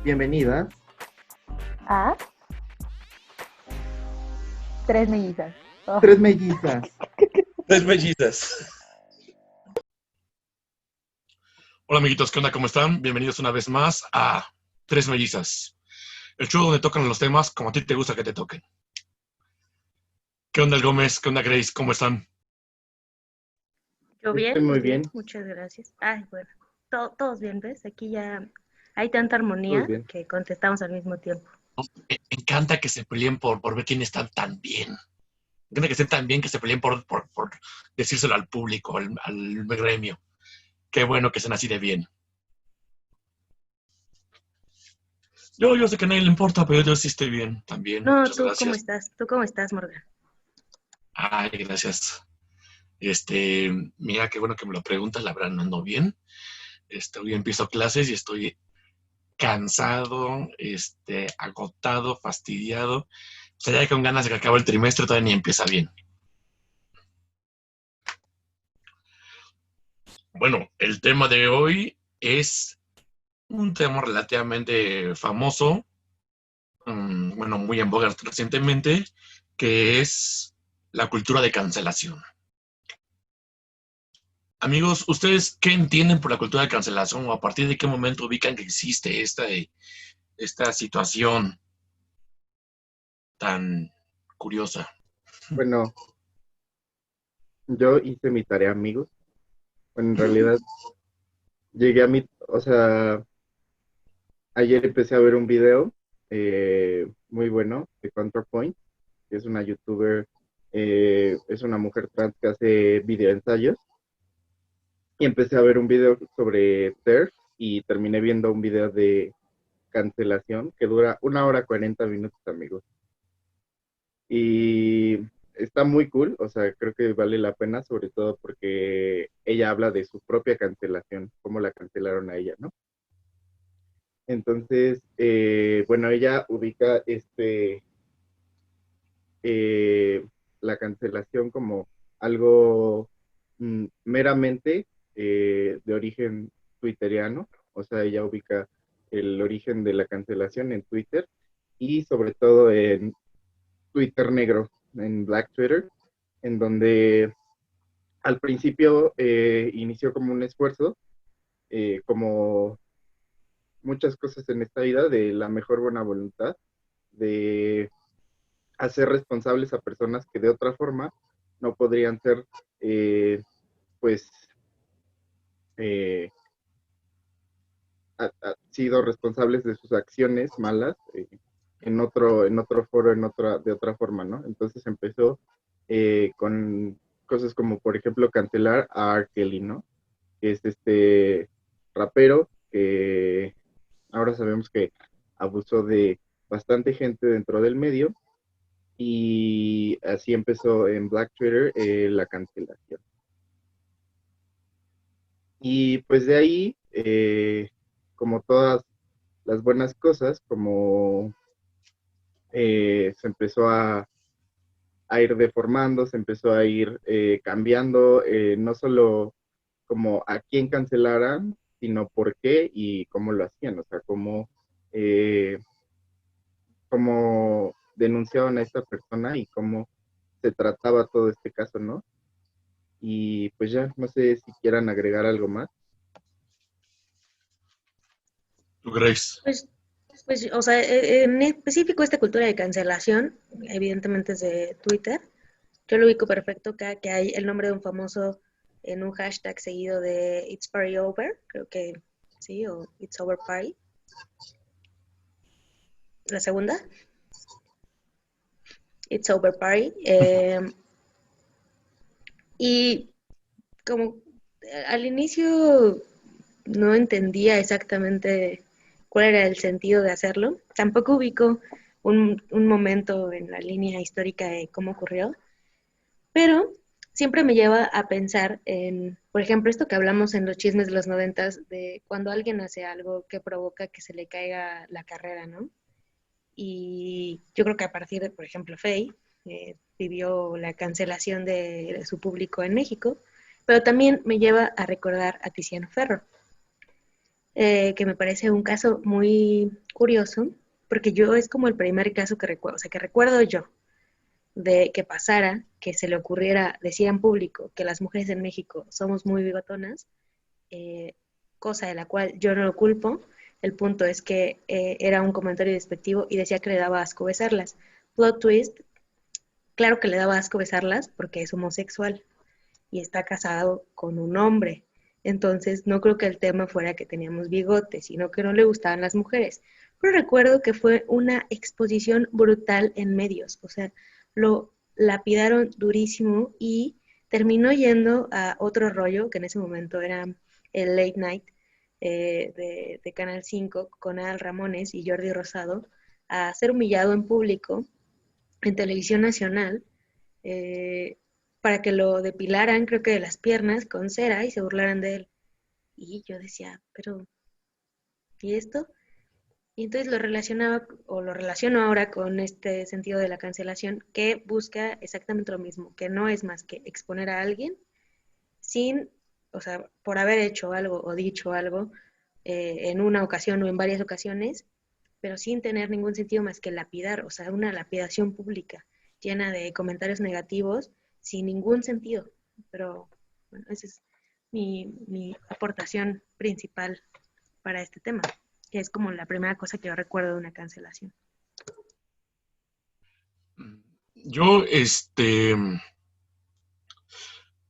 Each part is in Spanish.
Bienvenidas. A tres mellizas. Oh. Tres mellizas. Tres mellizas. Hola amiguitos, ¿qué onda? ¿Cómo están? Bienvenidos una vez más a Tres Mellizas, el show donde tocan los temas como a ti te gusta que te toquen. ¿Qué onda el Gómez? ¿Qué onda Grace? ¿Cómo están? Yo bien, Estoy muy bien. muchas gracias. Ay, bueno, todos bien, ¿ves? Aquí ya hay tanta Todos armonía bien. que contestamos al mismo tiempo. Me encanta que se peleen por ver quién está tan bien. Me encanta que estén tan bien que se peleen por decírselo al público, al gremio. Qué bueno que estén así de bien. Yo sé que a nadie le importa, pero yo sí estoy bien también. No, Muchas ¿tú cómo gracias. estás? ¿Tú cómo estás, Morgan? Ay, gracias. Mira, qué bueno que me lo preguntas, la verdad no ando bien. Hoy empiezo clases y estoy cansado, agotado, fastidiado. O sea, ya con ganas de que acabe el trimestre, todavía ni empieza bien. Bueno, el tema de hoy es un tema relativamente famoso, bueno, muy en boga recientemente, que es la cultura de cancelación. Amigos, ¿ustedes qué entienden por la cultura de cancelación o a partir de qué momento ubican que existe esta situación tan curiosa? Bueno, yo hice mi tarea, amigos. Bueno, en realidad llegué a ayer empecé a ver un video muy bueno de ContraPoint, que es una youtuber, es una mujer trans que hace videoensayos. Y empecé a ver un video sobre TERF y terminé viendo un video de cancelación que dura 1 hora 40 minutos, amigos. Y está muy cool, o sea, creo que vale la pena, sobre todo porque ella habla de su propia cancelación, cómo la cancelaron a ella, ¿no? Entonces, bueno, ella ubica eh, la cancelación como algo meramente de origen twitteriano, o sea, ella ubica el origen de la cancelación en Twitter y sobre todo en Twitter negro, en Black Twitter, en donde al principio inició como un esfuerzo, como muchas cosas en esta vida, de la mejor buena voluntad, de hacer responsables a personas que de otra forma no podrían ser, pues, eh, sido responsables de sus acciones malas en otro foro, de otra forma, ¿no? Entonces empezó con cosas como, por ejemplo, cancelar a R. Kelly, ¿no? Que es este rapero que ahora sabemos que abusó de bastante gente dentro del medio y así empezó en Black Twitter la cancelación. Y pues de ahí, como todas las buenas cosas, como se empezó a ir deformando, se empezó a ir cambiando, no solo como a quién cancelaran, sino por qué y cómo lo hacían, o sea, eh, cómo denunciaban a esta persona y cómo se trataba todo este caso, ¿no? Y pues ya, no sé si quieran agregar algo más. ¿Tú, Grace? Pues, o sea, en específico esta cultura de cancelación, evidentemente es de Twitter. Yo lo ubico perfecto cada que hay el nombre de un famoso en un hashtag seguido de It's Party Over, creo que sí, o It's Over Party. La segunda, It's Over Party. Y como al inicio no entendía exactamente cuál era el sentido de hacerlo, tampoco ubico un momento en la línea histórica de cómo ocurrió, pero siempre me lleva a pensar en, por ejemplo, esto que hablamos en los chismes de los 90, de cuando alguien hace algo que provoca que se le caiga la carrera, ¿no? Y yo creo que a partir de, por ejemplo, Faye, vivió la cancelación de su público en México, pero también me lleva a recordar a Tiziano Ferro. que me parece un caso muy curioso, porque yo es como el primer caso que recuerdo, o sea, que recuerdo yo, de que pasara, que se le ocurriera decir en público que las mujeres en México somos muy bigotonas, eh, cosa de la cual yo no lo culpo. El punto es que era un comentario despectivo y decía que le daba asco besarlas. Plot twist, claro que le daba asco besarlas porque es homosexual y está casado con un hombre. Entonces, no creo que el tema fuera que teníamos bigotes, sino que no le gustaban las mujeres. Pero recuerdo que fue una exposición brutal en medios, o sea, lo lapidaron durísimo y terminó yendo a otro rollo, que en ese momento era el Late Night de Canal 5, con Adal Ramones y Jordi Rosado, a ser humillado en público en televisión nacional, eh, para que lo depilaran, creo que de las piernas, con cera y se burlaran de él. Y yo decía, pero, ¿y esto? Y entonces lo relacionaba, o lo relaciono ahora con este sentido de la cancelación, que busca exactamente lo mismo, que no es más que exponer a alguien sin, o sea, por haber hecho algo o dicho algo en una ocasión o en varias ocasiones, pero sin tener ningún sentido más que lapidar, o sea, una lapidación pública llena de comentarios negativos sin ningún sentido. Pero bueno, esa es mi aportación principal para este tema, que es como la primera cosa que yo recuerdo de una cancelación. Yo,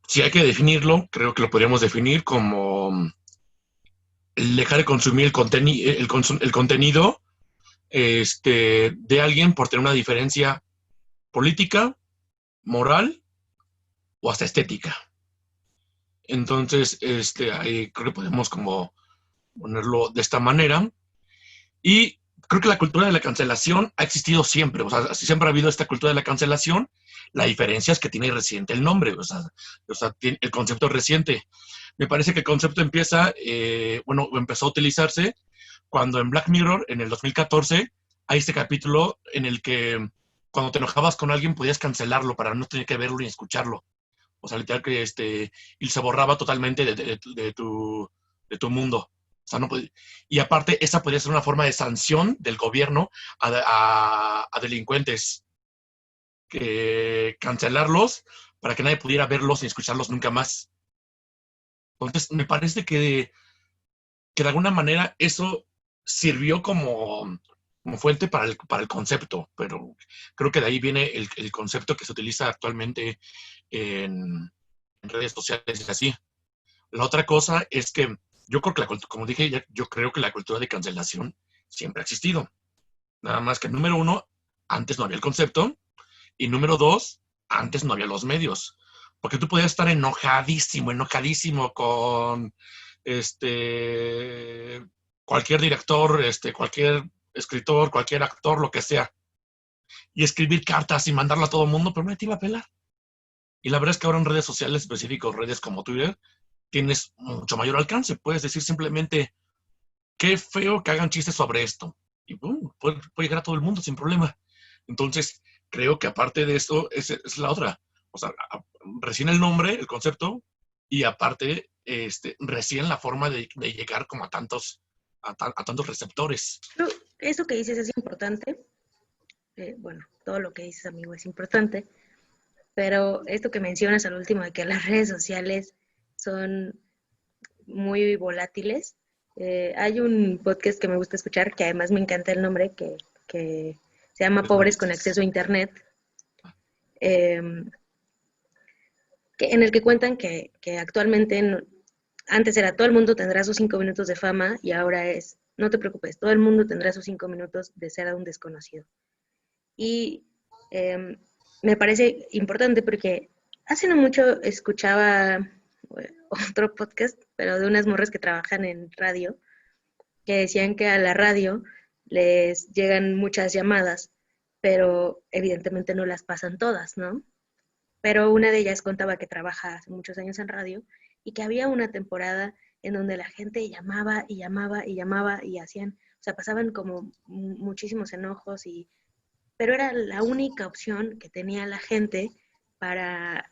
si hay que definirlo, creo que lo podríamos definir como el dejar de consumir el contenido de alguien por tener una diferencia política, moral o hasta estética. Entonces, ahí creo que podemos como ponerlo de esta manera. Y creo que la cultura de la cancelación ha existido siempre, o sea, siempre ha habido esta cultura de la cancelación. La diferencia es que tiene reciente el nombre, o sea el concepto es reciente. Me parece que el concepto empezó a utilizarse cuando en Black Mirror, en el 2014, hay este capítulo en el que cuando te enojabas con alguien podías cancelarlo para no tener que verlo ni escucharlo. O sea, literal que y se borraba totalmente de tu mundo. O sea, no podía, y aparte, esa podría ser una forma de sanción del gobierno a delincuentes, que cancelarlos para que nadie pudiera verlos ni escucharlos nunca más. Entonces, me parece que de alguna manera eso sirvió como fuente para el concepto, pero creo que de ahí viene el concepto que se utiliza actualmente en redes sociales y así. La otra cosa es que yo creo que, como dije, yo creo que la cultura de cancelación siempre ha existido. Nada más que, número uno, antes no había el concepto, y número dos, antes no había los medios. Porque tú podías estar enojadísimo con cualquier director, cualquier escritor, cualquier actor, lo que sea, y escribir cartas y mandarlo a todo el mundo, pero nadie te iba a pelar. Y la verdad es que ahora en redes sociales específicas, redes como Twitter, tienes mucho mayor alcance. Puedes decir simplemente, qué feo que hagan chistes sobre esto. Y boom, puede llegar a todo el mundo sin problema. Entonces, creo que aparte de esto, es la otra. O sea, recién el nombre, el concepto, y aparte, recién la forma de llegar como a tantos receptores. Pero eso que dices es importante. Bueno, todo lo que dices, amigo, es importante. Pero esto que mencionas al último de que las redes sociales son muy volátiles. Hay un podcast que me gusta escuchar, que además me encanta el nombre, que se llama Pobres con Acceso a Internet, eh, en el que cuentan que actualmente, antes era todo el mundo tendrá sus 5 minutos de fama y ahora es, no te preocupes, todo el mundo tendrá sus 5 minutos de ser un desconocido. Y me parece importante porque hace no mucho escuchaba otro podcast, pero de unas morras que trabajan en radio, que decían que a la radio les llegan muchas llamadas, pero evidentemente no las pasan todas, ¿no? Pero una de ellas contaba que trabaja hace muchos años en radio y que había una temporada en donde la gente llamaba y llamaba y llamaba y hacían, o sea, pasaban como muchísimos enojos pero era la única opción que tenía la gente para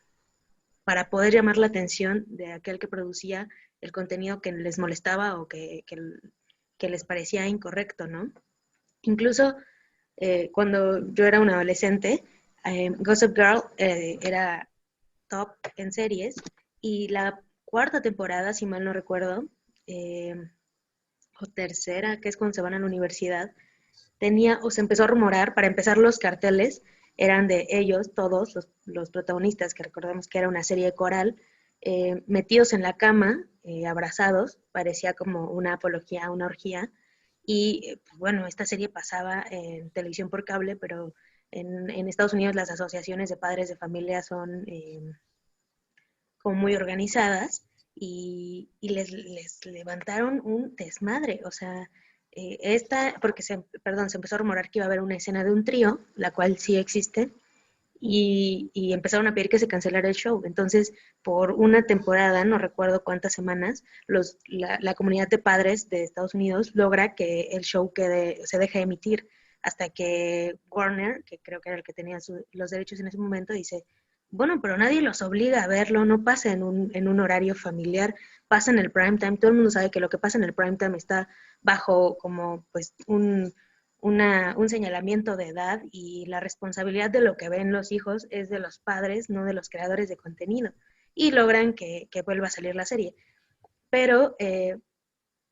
para poder llamar la atención de aquel que producía el contenido que les molestaba o que les parecía incorrecto, ¿no? Incluso cuando yo era una adolescente, Gossip Girl era top en series y la cuarta temporada, si mal no recuerdo, o tercera, que es cuando se van a la universidad, tenía o se empezó a rumorar, para empezar los carteles eran de ellos, todos los protagonistas, que recordemos que era una serie coral, metidos en la cama, abrazados, parecía como una apología, una orgía, y pues, bueno, esta serie pasaba en televisión por cable, pero en Estados Unidos las asociaciones de padres de familia son como muy organizadas y les levantaron un desmadre, o sea, porque se empezó a rumorar que iba a haber una escena de un trío, la cual sí existe, y empezaron a pedir que se cancelara el show. Entonces, por una temporada, no recuerdo cuántas semanas, la comunidad de padres de Estados Unidos logra que el show se deje emitir hasta que Warner, que creo que era el que tenía los derechos en ese momento, dice, bueno, pero nadie los obliga a verlo, no pasa en un horario familiar, pasa en el prime time, todo el mundo sabe que lo que pasa en el prime time está bajo como pues un señalamiento de edad y la responsabilidad de lo que ven los hijos es de los padres, no de los creadores de contenido. Y logran que vuelva a salir la serie. Pero,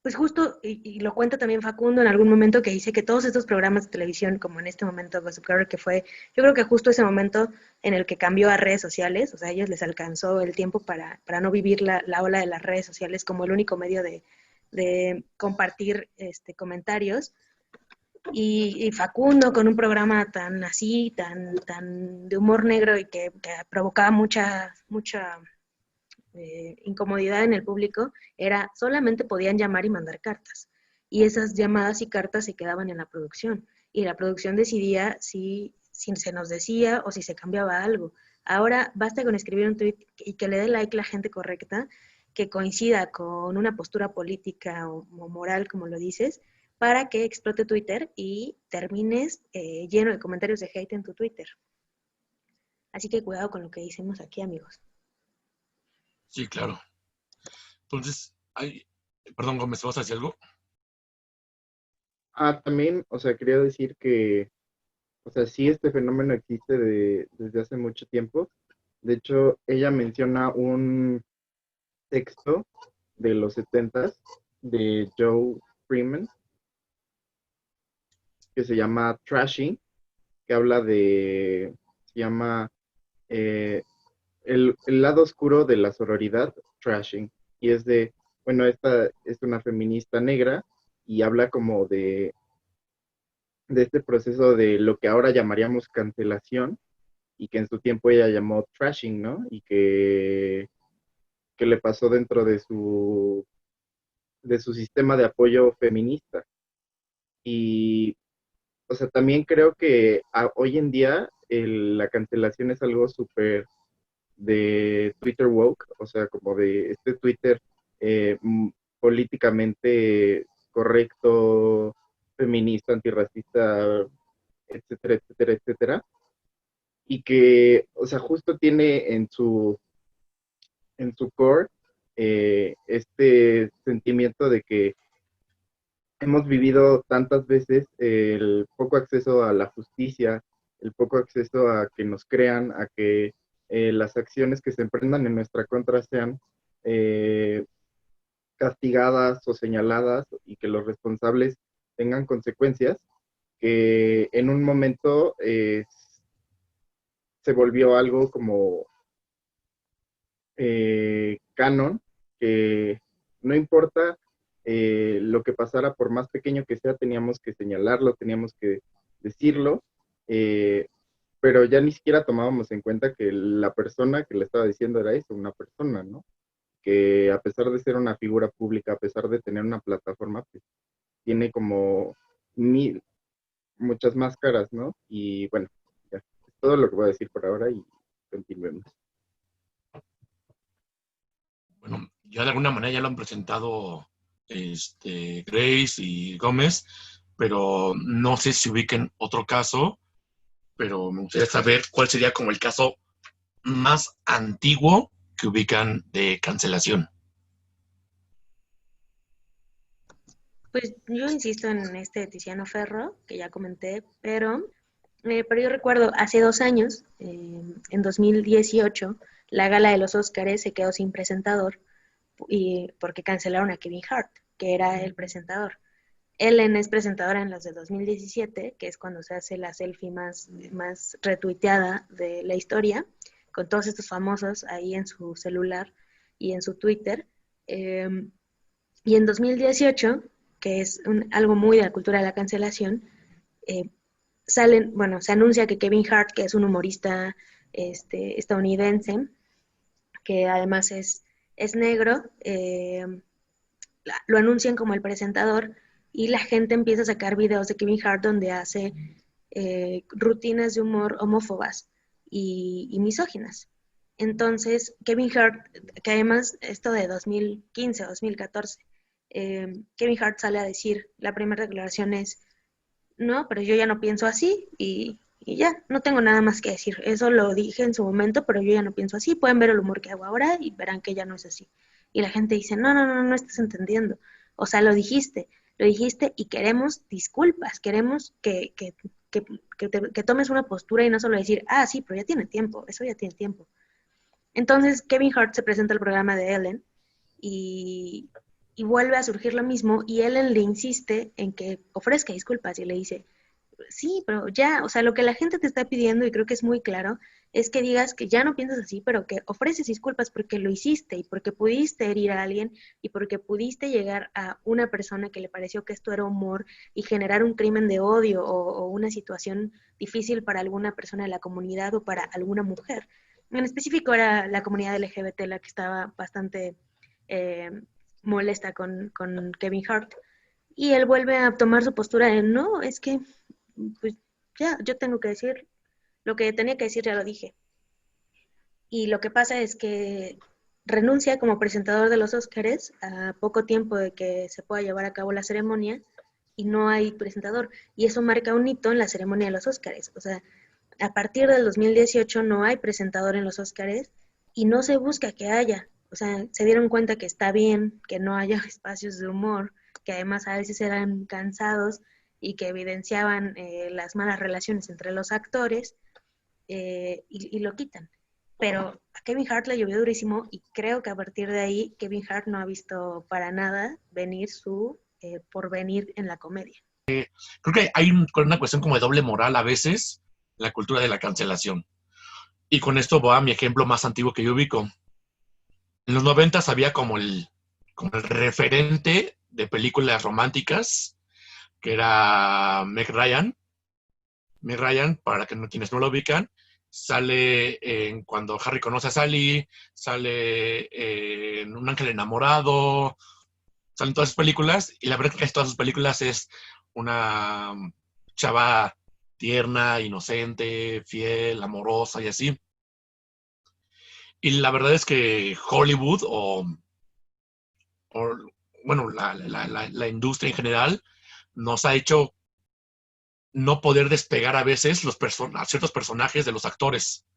pues justo, y lo cuenta también Facundo en algún momento, que dice que todos estos programas de televisión, como en este momento Gossip Girl, que fue, yo creo que justo ese momento en el que cambió a redes sociales, o sea, a ellos les alcanzó el tiempo para no vivir la ola de las redes sociales como el único medio de compartir comentarios. Y Facundo con un programa tan así, tan de humor negro y que provocaba mucha incomodidad en el público, solamente podían llamar y mandar cartas. Y esas llamadas y cartas se quedaban en la producción. Y la producción decidía si se nos decía o si se cambiaba algo. Ahora basta con escribir un tweet y que le dé like la gente correcta, que coincida con una postura política o moral, como lo dices, para que explote Twitter y termines lleno de comentarios de hate en tu Twitter. Así que cuidado con lo que decimos aquí, amigos. Sí, claro. Entonces, perdón, Gómez, ¿vas a decir algo? También, o sea, quería decir que, o sea, sí, este fenómeno existe desde hace mucho tiempo. De hecho, ella menciona un texto de los 70s de Joe Freeman, que se llama Trashing, que habla se llama el lado oscuro de la sororidad, Trashing, y bueno, esta es una feminista negra y habla como de este proceso de lo que ahora llamaríamos cancelación y que en su tiempo ella llamó trashing, ¿no? Y que le pasó dentro de su sistema de apoyo feminista. Y, o sea, también creo que hoy en día la cancelación es algo súper de Twitter woke, o sea, como de este Twitter políticamente correcto, feminista, antirracista, etcétera, etcétera, etcétera. Y que, o sea, justo tiene en su core este sentimiento de que hemos vivido tantas veces el poco acceso a la justicia, el poco acceso a que nos crean, a que las acciones que se emprendan en nuestra contra sean castigadas o señaladas y que los responsables tengan consecuencias, que en un momento se volvió algo como canon, que no importa lo que pasara, por más pequeño que sea, teníamos que señalarlo, teníamos que decirlo, pero ya ni siquiera tomábamos en cuenta que la persona que le estaba diciendo era eso, una persona, ¿no? Que a pesar de ser una figura pública, a pesar de tener una plataforma, pues tiene como muchas máscaras, ¿no? Y bueno, ya, es todo lo que voy a decir por ahora y continuemos. Bueno, ya de alguna manera ya lo han presentado Grace y Gómez, pero no sé si ubiquen otro caso, pero me gustaría saber cuál sería como el caso más antiguo que ubican de cancelación? Pues yo insisto en este Tiziano Ferro, que ya comenté, pero yo recuerdo hace 2 años, en 2018, la gala de los Óscares se quedó sin presentador y porque cancelaron a Kevin Hart, que era el presentador. Ellen es presentadora en las de 2017, que es cuando se hace la selfie más retuiteada de la historia, con todos estos famosos ahí en su celular y en su Twitter. Y en 2018, que es algo muy de la cultura de la cancelación, eh, se anuncia que Kevin Hart, que es un humorista estadounidense, que además es negro, lo anuncian como el presentador y la gente empieza a sacar videos de Kevin Hart donde hace rutinas de humor homófobas y misóginas. Entonces, Kevin Hart, que además esto de 2015 o 2014, Kevin Hart sale a decir, la primera declaración es, no, pero yo ya no pienso así y ya, no tengo nada más que decir. Eso lo dije en su momento, pero yo ya no pienso así. Pueden ver el humor que hago ahora y verán que ya no es así. Y la gente dice, no, no, no, no estás entendiendo. O sea, lo dijiste y queremos disculpas, queremos que tomes una postura y no solo decir, ah, sí, pero ya tiene tiempo, eso ya tiene tiempo. Entonces, Kevin Hart se presenta al programa de Ellen y, y vuelve a surgir lo mismo y Ellen le insiste en que ofrezca disculpas y le dice, sí, pero ya, o sea, lo que la gente te está pidiendo, y creo que es muy claro, es que digas que ya no piensas así, pero que ofreces disculpas porque lo hiciste y porque pudiste herir a alguien y porque pudiste llegar a una persona que le pareció que esto era humor y generar un crimen de odio o una situación difícil para alguna persona de la comunidad o para alguna mujer. En específico era la comunidad LGBT la que estaba bastante eh, molesta con Kevin Hart. Y él vuelve a tomar su postura de, no, es que pues ya, yo tengo que decir, lo que tenía que decir ya lo dije. Y lo que pasa es que renuncia como presentador de los Óscares a poco tiempo de que se pueda llevar a cabo la ceremonia y no hay presentador. Y eso marca un hito en la ceremonia de los Óscares. O sea, a partir del 2018 no hay presentador en los Óscares y no se busca que haya. O sea, se dieron cuenta que está bien que no haya espacios de humor, que además a veces eran cansados y que evidenciaban las malas relaciones entre los actores y lo quitan. Pero a Kevin Hart le llovió durísimo y creo que a partir de ahí Kevin Hart no ha visto para nada venir su porvenir en la comedia. Creo que hay una cuestión como de doble moral a veces en la cultura de la cancelación. Y con esto va a mi ejemplo más antiguo que yo ubico. En los 90 había como el referente de películas románticas, que era Meg Ryan. Meg Ryan, para quienes no lo ubican, sale en Cuando Harry conoce a Sally, sale en Un ángel enamorado, salen todas sus películas, y la verdad es que todas sus películas es una chava tierna, inocente, fiel, amorosa y así. Y la verdad es que Hollywood o bueno, la industria en general nos ha hecho no poder despegar a veces a ciertos personajes de los actores.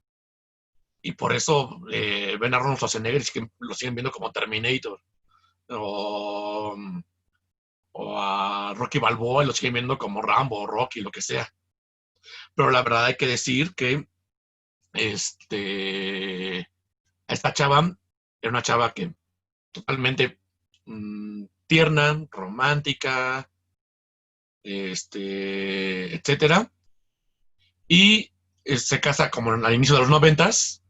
Y por eso ven a Arnold Schwarzenegger y lo siguen viendo como Terminator. O, o a Rocky Balboa y lo siguen viendo como Rambo o Rocky, lo que sea. Pero la verdad hay que decir que esta chava era una chava que totalmente tierna, romántica, etcétera. Y se casa como al inicio de los 90s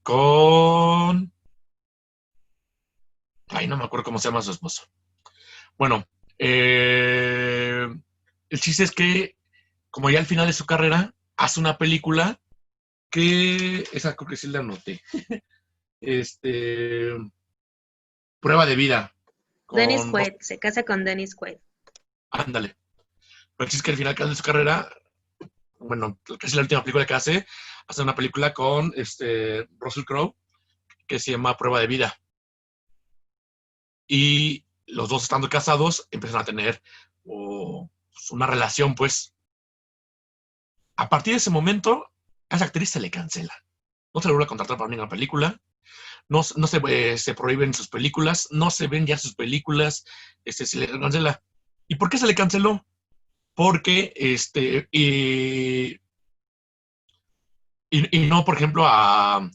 con... Ay, no me acuerdo cómo se llama su esposo. Bueno, el chiste es que, como ya al final de su carrera, hace una película que... Esa creo que sí la anoté. Prueba de vida. Dennis Quaid, se casa con Dennis Quaid. Ándale. Pero el chiste es que al final de su carrera, bueno, casi la última película que hace una película con Russell Crowe, que se llama Prueba de vida. Y los dos estando casados empiezan a tener una relación, pues. A partir de ese momento, a esa actriz se le cancela. No se le vuelve a contratar para ninguna película. no se prohíben sus películas, no se ven ya sus películas, se le cancela. ¿Y por qué se le canceló? Porque y no, por ejemplo, al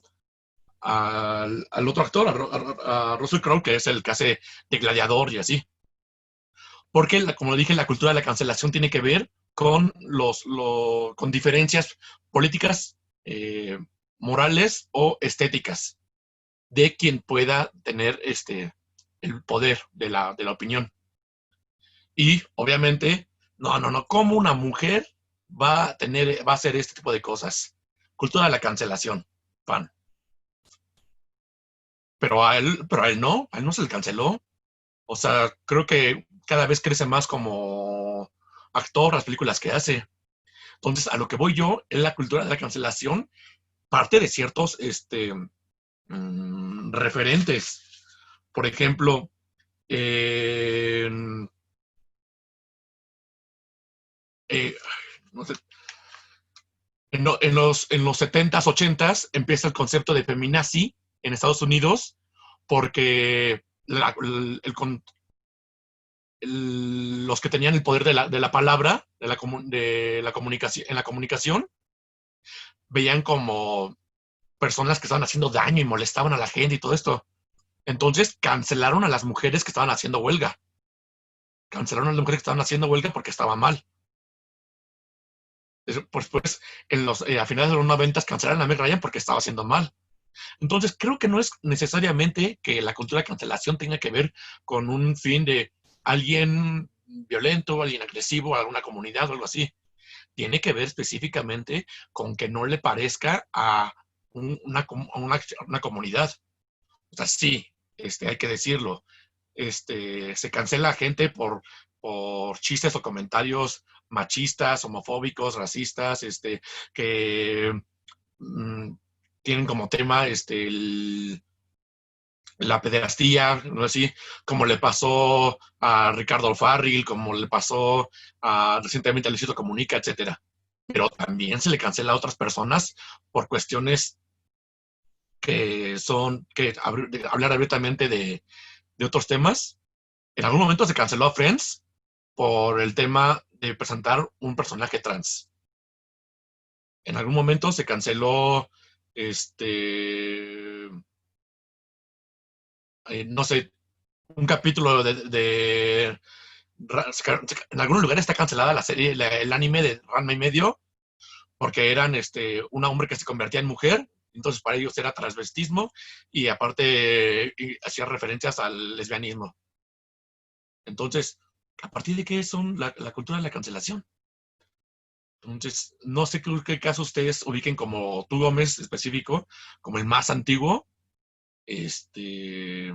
otro actor, a Russell Crowe, que es el que hace de Gladiador y así. Porque, como dije, la cultura de la cancelación tiene que ver con con diferencias políticas, morales o estéticas de quien pueda tener el poder de la opinión. Y obviamente, no, ¿cómo una mujer va a hacer este tipo de cosas? Cultura de la cancelación, fan. A él no se le canceló. O sea, creo que cada vez crece más como actor las películas que hace. Entonces, a lo que voy yo es la cultura de la cancelación, parte de ciertos referentes. Por ejemplo, en, eh, no sé, en los 70s, 80s empieza el concepto de feminazi en Estados Unidos porque los que tenían el poder de la palabra, de la comunicación, en la comunicación, veían como personas que estaban haciendo daño y molestaban a la gente y todo esto. Entonces cancelaron a las mujeres que estaban haciendo huelga. Cancelaron a las mujeres que estaban haciendo huelga porque estaba mal. Pues, a finales de los 90 cancelaron a Meg Ryan porque estaba haciendo mal. Entonces, creo que no es necesariamente que la cultura de cancelación tenga que ver con un fin de alguien violento, alguien agresivo, alguna comunidad o algo así. Tiene que ver específicamente con que no le parezca a una comunidad. O sea, sí, hay que decirlo. Se cancela a gente por chistes o comentarios machistas, homofóbicos, racistas, que mm, tienen como tema la pederastía, ¿no? Así como le pasó a Ricardo Farril, como le pasó recientemente a Luisito Comunica, etcétera. Pero también se le cancela a otras personas por cuestiones de hablar abiertamente de otros temas. En algún momento se canceló a Friends por el tema de presentar un personaje trans. En algún momento se canceló, no sé, un capítulo en algunos lugares está cancelada la serie, el anime de Ranma y medio, porque eran un hombre que se convertía en mujer, entonces para ellos era transvestismo y aparte hacía referencias al lesbianismo. Entonces, ¿a partir de qué son la cultura de la cancelación? Entonces, no sé qué caso ustedes ubiquen como tú, Gómez, específico, como el más antiguo, que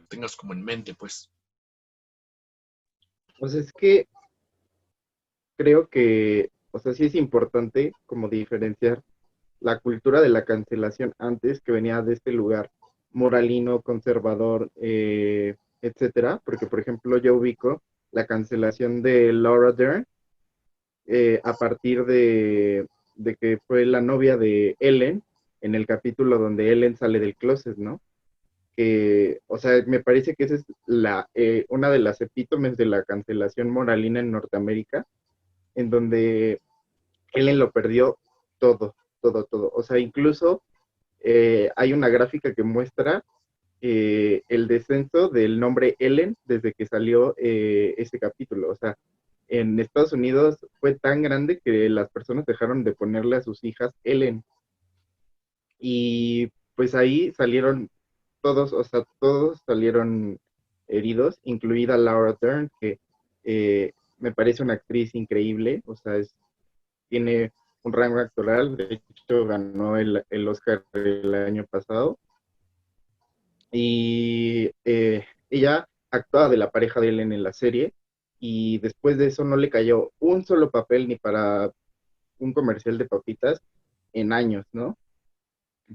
tengas como en mente, pues. Pues es que creo que, o sea, sí es importante como diferenciar la cultura de la cancelación antes, que venía de este lugar moralino, conservador, etcétera, porque por ejemplo yo ubico la cancelación de Laura Dern a partir de que fue la novia de Ellen en el capítulo donde Ellen sale del closet, ¿no? Que, o sea, me parece que esa es una de las epítomes de la cancelación moralina en Norteamérica, en donde Ellen lo perdió todo, todo, todo. O sea, incluso hay una gráfica que muestra el descenso del nombre Ellen desde que salió ese capítulo. O sea, en Estados Unidos fue tan grande que las personas dejaron de ponerle a sus hijas Ellen. Y pues ahí salieron todos, o sea, todos salieron heridos, incluida Laura Dern, que me parece una actriz increíble, o sea, tiene un rango actoral, de hecho ganó el Oscar el año pasado, y ella actuaba de la pareja de Ellen en la serie, y después de eso no le cayó un solo papel ni para un comercial de papitas en años, ¿no?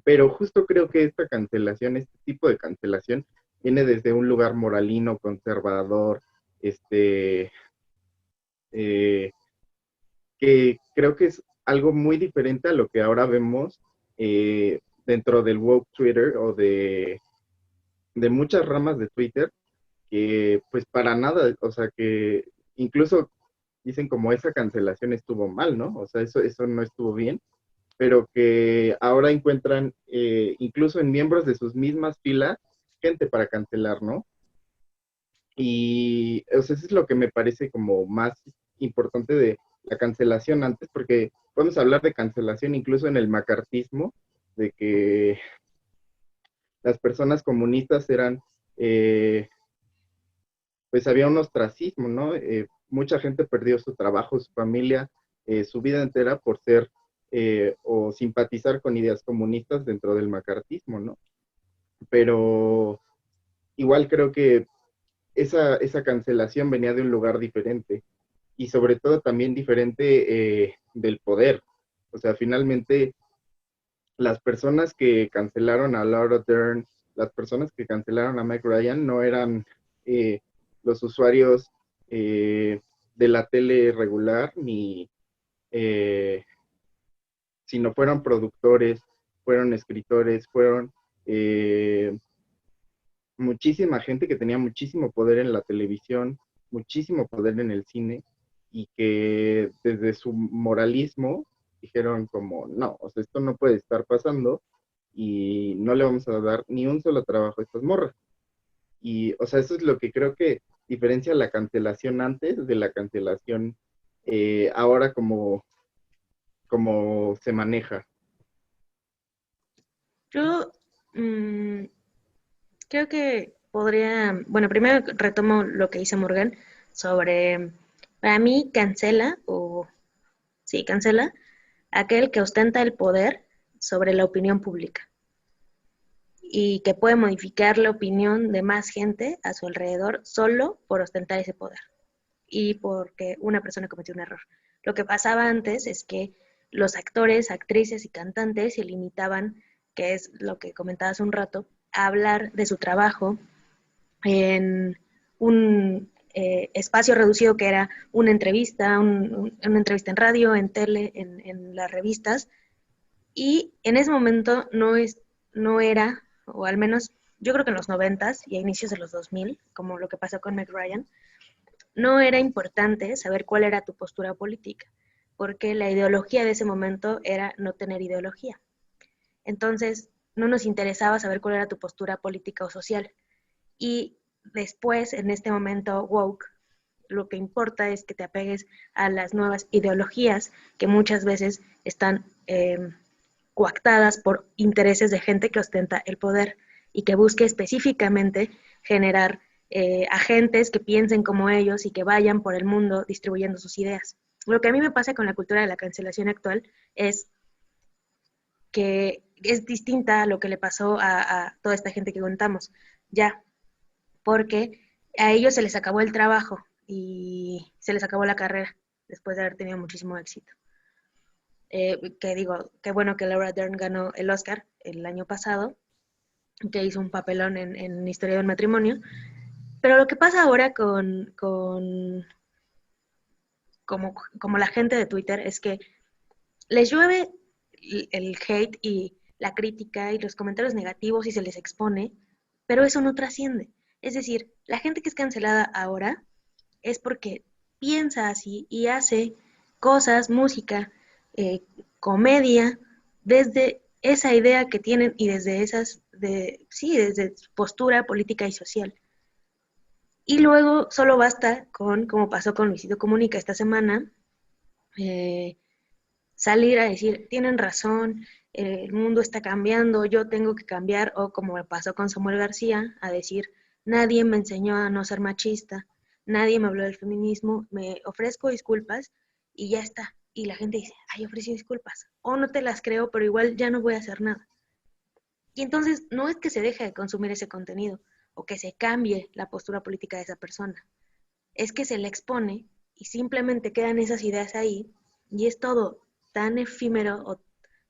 Pero justo creo que esta cancelación, este tipo de cancelación, viene desde un lugar moralino, conservador, este, eh, que creo que es algo muy diferente a lo que ahora vemos dentro del woke Twitter o de muchas ramas de Twitter que pues para nada, o sea que incluso dicen como esa cancelación estuvo mal, ¿no? O sea, eso no estuvo bien, pero que ahora encuentran incluso en miembros de sus mismas filas gente para cancelar, ¿no? Y o sea, eso es lo que me parece como más importante de la cancelación antes, porque podemos hablar de cancelación incluso en el macartismo, de que las personas comunistas eran, pues había un ostracismo, ¿no? Mucha gente perdió su trabajo, su familia, su vida entera por ser o simpatizar con ideas comunistas dentro del macartismo, ¿no? Pero igual creo que esa cancelación venía de un lugar diferente y sobre todo también diferente del poder. O sea, finalmente las personas que cancelaron a Laura Dern, las personas que cancelaron a Meg Ryan no eran eh, los usuarios de la tele regular, ni sino fueron productores, fueron escritores, fueron muchísima gente que tenía muchísimo poder en la televisión, muchísimo poder en el cine, y que desde su moralismo dijeron como, no, o sea, esto no puede estar pasando y no le vamos a dar ni un solo trabajo a estas morras. Y, o sea, eso es lo que creo que diferencia la cancelación antes de la cancelación ahora como se maneja. Yo mm, creo que podría, bueno, primero retomo lo que dice Morgan sobre, para mí cancela, o sí, cancela aquel que ostenta el poder sobre la opinión pública y que puede modificar la opinión de más gente a su alrededor solo por ostentar ese poder y porque una persona cometió un error. Lo que pasaba antes es que los actores, actrices y cantantes se limitaban, que es lo que comentaba hace un rato, a hablar de su trabajo en un espacio reducido que era una entrevista, una entrevista en radio, en tele, en las revistas, y en ese momento no era, o al menos yo creo que en los 90s y a inicios de los 2000, como lo que pasó con Meg Ryan, no era importante saber cuál era tu postura política, porque la ideología de ese momento era no tener ideología. Entonces, no nos interesaba saber cuál era tu postura política o social. Y después, en este momento woke, lo que importa es que te apegues a las nuevas ideologías que muchas veces están coactadas por intereses de gente que ostenta el poder y que busque específicamente generar agentes que piensen como ellos y que vayan por el mundo distribuyendo sus ideas. Lo que a mí me pasa con la cultura de la cancelación actual es que es distinta a lo que le pasó a toda esta gente que contamos, ya, porque a ellos se les acabó el trabajo y se les acabó la carrera después de haber tenido muchísimo éxito. Que digo, qué bueno que Laura Dern ganó el Oscar el año pasado, que hizo un papelón en Historia del Matrimonio, pero lo que pasa ahora como la gente de Twitter es que les llueve el hate y la crítica y los comentarios negativos y se les expone, pero eso no trasciende. Es decir, la gente que es cancelada ahora es porque piensa así y hace cosas, música, comedia, desde esa idea que tienen y desde desde su postura política y social. Y luego solo basta con, como pasó con Luisito Comunica esta semana, eh, salir a decir, tienen razón, el mundo está cambiando, yo tengo que cambiar, o como me pasó con Samuel García, a decir, nadie me enseñó a no ser machista, nadie me habló del feminismo, me ofrezco disculpas y ya está. Y la gente dice, ay, ofrecí disculpas, o no te las creo, pero igual ya no voy a hacer nada. Y entonces no es que se deje de consumir ese contenido o que se cambie la postura política de esa persona, es que se le expone y simplemente quedan esas ideas ahí y es todo tan efímero o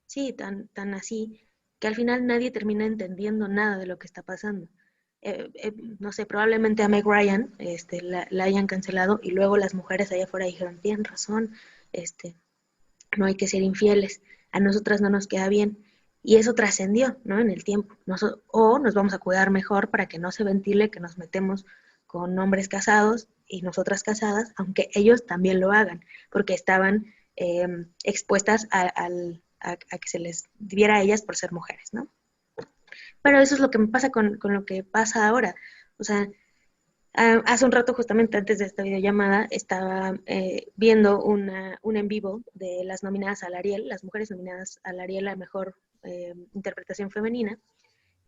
sí, tan así, que al final nadie termina entendiendo nada de lo que está pasando. No sé, probablemente a Meg Ryan la hayan cancelado y luego las mujeres allá afuera dijeron, tienen razón, no hay que ser infieles, a nosotras no nos queda bien. Y eso trascendió, ¿no? En el tiempo. O nos vamos a cuidar mejor para que no se ventile que nos metemos con hombres casados y nosotras casadas, aunque ellos también lo hagan, porque estaban expuestas a que se les viera a ellas por ser mujeres, ¿no? Pero eso es lo que me pasa con lo que pasa ahora. O sea, hace un rato, justamente antes de esta videollamada, estaba viendo un en vivo de las nominadas al Ariel, las mujeres nominadas al Ariel a mejor interpretación femenina,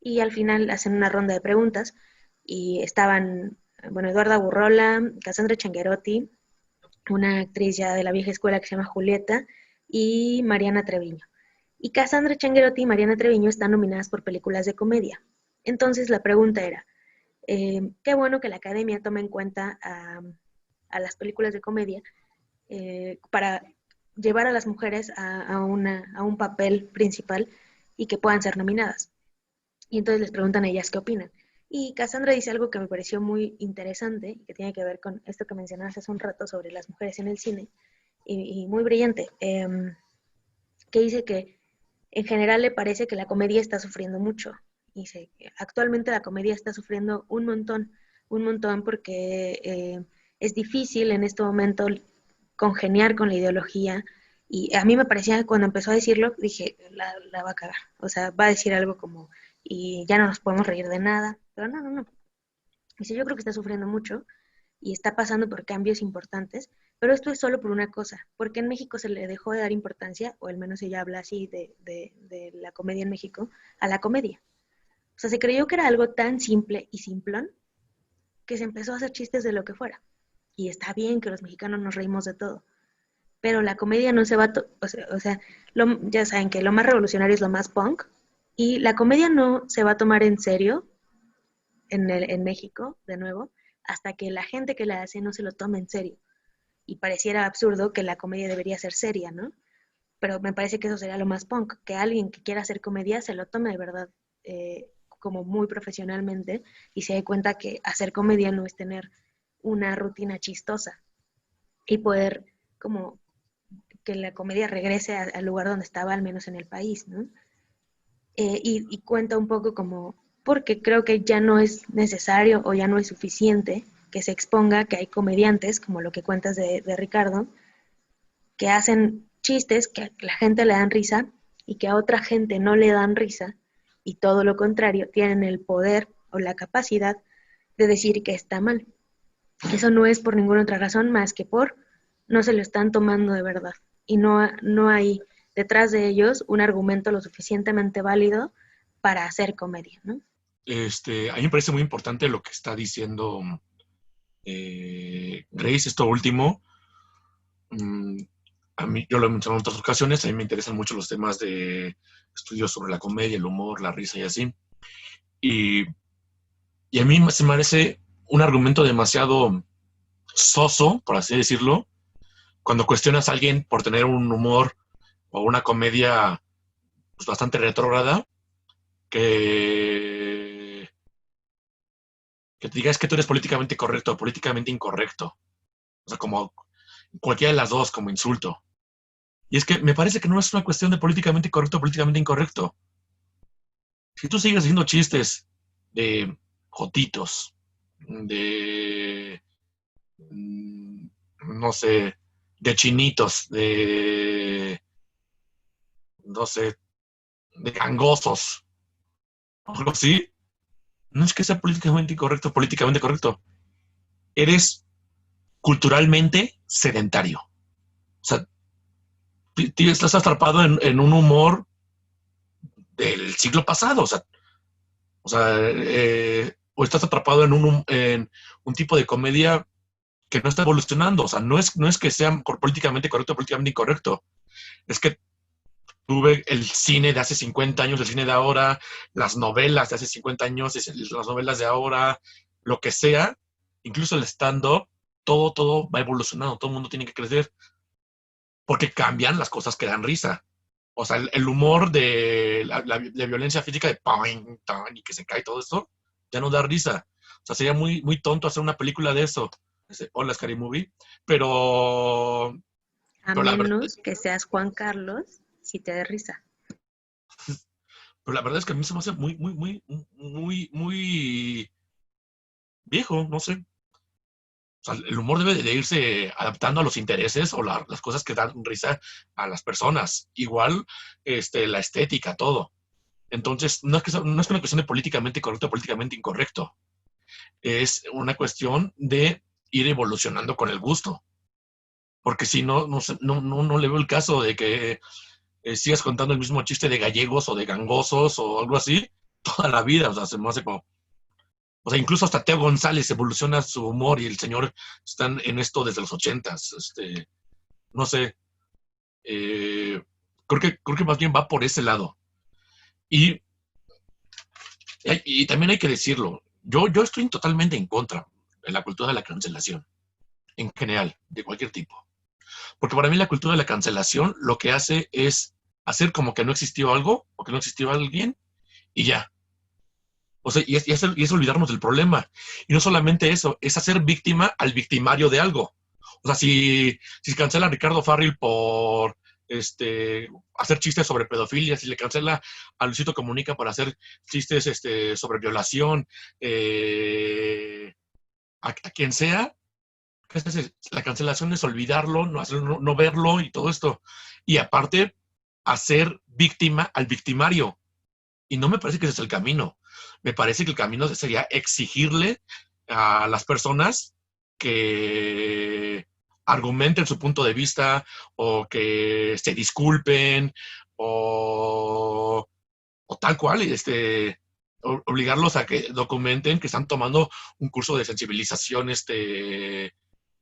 y al final hacen una ronda de preguntas y estaban, bueno, Eduarda Burrola, Cassandra Changuerotti, una actriz ya de la vieja escuela que se llama Julieta, y Mariana Treviño. Y Cassandra Changuerotti y Mariana Treviño están nominadas por películas de comedia. Entonces la pregunta era, qué bueno que la academia tome en cuenta a las películas de comedia para llevar a las mujeres a un papel principal y que puedan ser nominadas. Y entonces les preguntan a ellas qué opinan. Y Cassandra dice algo que me pareció muy interesante, que tiene que ver con esto que mencionaste hace un rato sobre las mujeres en el cine, y muy brillante, que dice que en general le parece que la comedia está sufriendo mucho. Dice, actualmente la comedia está sufriendo un montón porque es difícil en este momento congeniar con la ideología. Y a mí me parecía que cuando empezó a decirlo, dije, la va a cagar. O sea, va a decir algo como, y ya no nos podemos reír de nada. Pero no. Dice, yo creo que está sufriendo mucho y está pasando por cambios importantes, pero esto es solo por una cosa, porque en México se le dejó de dar importancia, o al menos ella habla así de la comedia en México, a la comedia. O sea, se creyó que era algo tan simple y simplón que se empezó a hacer chistes de lo que fuera. Y está bien que los mexicanos nos reímos de todo, pero la comedia no se va, o sea ya saben que lo más revolucionario es lo más punk, y la comedia no se va a tomar en serio en México, de nuevo, hasta que la gente que la hace no se lo tome en serio. Y pareciera absurdo que la comedia debería ser seria, ¿no? Pero me parece que eso sería lo más punk, que alguien que quiera hacer comedia se lo tome de verdad como muy profesionalmente y se dé cuenta que hacer comedia no es tener una rutina chistosa y poder como que la comedia regrese al lugar donde estaba, al menos en el país, ¿no? Y cuenta un poco como, porque creo que ya no es necesario o ya no es suficiente que se exponga que hay comediantes, como lo que cuentas de Ricardo, que hacen chistes que a la gente le dan risa y que a otra gente no le dan risa, y todo lo contrario, tienen el poder o la capacidad de decir que está mal. Eso no es por ninguna otra razón más que por no se lo están tomando de verdad y no hay detrás de ellos un argumento lo suficientemente válido para hacer comedia, ¿no? A mí me parece muy importante lo que está diciendo Grace, esto último. A mí, yo lo he mencionado en otras ocasiones, a mí me interesan mucho los temas de estudios sobre la comedia, el humor, la risa y así. Y a mí se me parece un argumento demasiado soso, por así decirlo, cuando cuestionas a alguien por tener un humor o una comedia pues, bastante retrógrada, que te diga es que tú eres políticamente correcto o políticamente incorrecto. O sea, como cualquiera de las dos, como insulto. Y es que me parece que no es una cuestión de políticamente correcto o políticamente incorrecto. Si tú sigues haciendo chistes de jotitos, de, no sé, de chinitos, no sé, de gangosos, algo así, no es que sea políticamente incorrecto o políticamente correcto. Eres culturalmente sedentario. O sea, estás atrapado en un humor del siglo pasado. O estás atrapado en un tipo de comedia que no está evolucionando. O sea, no es que sea políticamente correcto o políticamente incorrecto. Es que tuve el cine de hace 50 años, el cine de ahora, las novelas de hace 50 años, las novelas de ahora, lo que sea, incluso el stand-up, todo va evolucionando, todo el mundo tiene que crecer, porque cambian las cosas que dan risa. O sea, el humor de la violencia física de ¡pam! ¡Tan! Y que se cae todo esto, ya no da risa. O sea, sería muy, muy tonto hacer una película de eso. Hola, Scary Movie. Pero, A pero la verdad, menos que seas Juan Carlos, si te dé risa. Pero la verdad es que a mí se me hace muy viejo, no sé. O sea, el humor debe de irse adaptando a los intereses o las cosas que dan risa a las personas. Igual, la estética, todo. Entonces, no es una cuestión de políticamente correcto o políticamente incorrecto. Es una cuestión de ir evolucionando con el gusto. Porque si no, no le veo el caso de que sigas contando el mismo chiste de gallegos o de gangosos o algo así toda la vida. O sea, se me hace como... O sea, incluso hasta Teo González evoluciona su humor y el señor están en esto desde los 80s. No sé, eh, creo que más bien va por ese lado. Y, y también hay que decirlo, yo estoy totalmente en contra de la cultura de la cancelación, en general, de cualquier tipo. Porque para mí la cultura de la cancelación lo que hace es hacer como que no existió algo o que no existió alguien y ya. O sea, y es olvidarnos del problema. Y no solamente eso, es hacer víctima al victimario de algo. O sea, si se cancela a Ricardo Farril por hacer chistes sobre pedofilia, si le cancela a Luisito Comunica por hacer chistes sobre violación, a quien sea, la cancelación es olvidarlo, no verlo y todo esto. Y aparte, hacer víctima al victimario. Y no me parece que ese es el camino. Me parece que el camino sería exigirle a las personas que argumenten su punto de vista o que se disculpen o tal cual, obligarlos a que documenten que están tomando un curso de sensibilización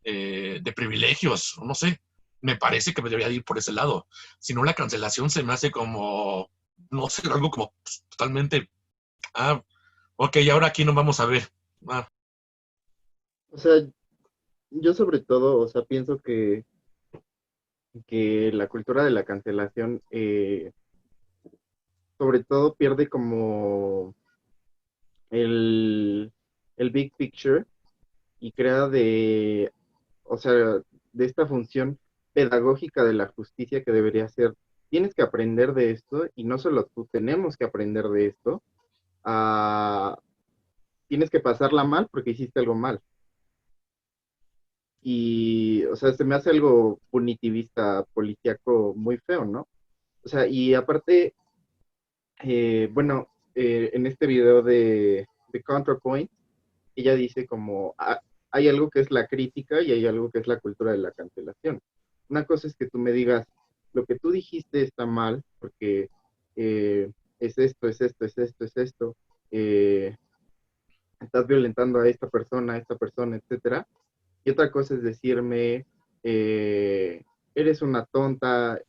de privilegios, no sé. Me parece que me debería ir por ese lado. Si no, la cancelación se me hace como, no sé, algo como totalmente, ah, ok, ahora aquí no vamos a ver. Ah, O sea, yo sobre todo, o sea, pienso que la cultura de la cancelación, sobre todo pierde como el, el big picture y crea o sea, de esta función pedagógica de la justicia que debería ser, tienes que aprender de esto y no solo tú, tenemos que aprender de esto, ah, tienes que pasarla mal porque hiciste algo mal. Y, o sea, se me hace algo punitivista, policíaco muy feo, ¿no? O sea, y aparte, bueno, en este video de ContraPoint, ella dice como, hay algo que es la crítica y hay algo que es la cultura de la cancelación. Una cosa es que tú me digas, lo que tú dijiste está mal, porque es esto, es esto, es esto, es esto, eh, estás violentando a esta persona, etcétera. Y otra cosa es decirme, eres una tonta,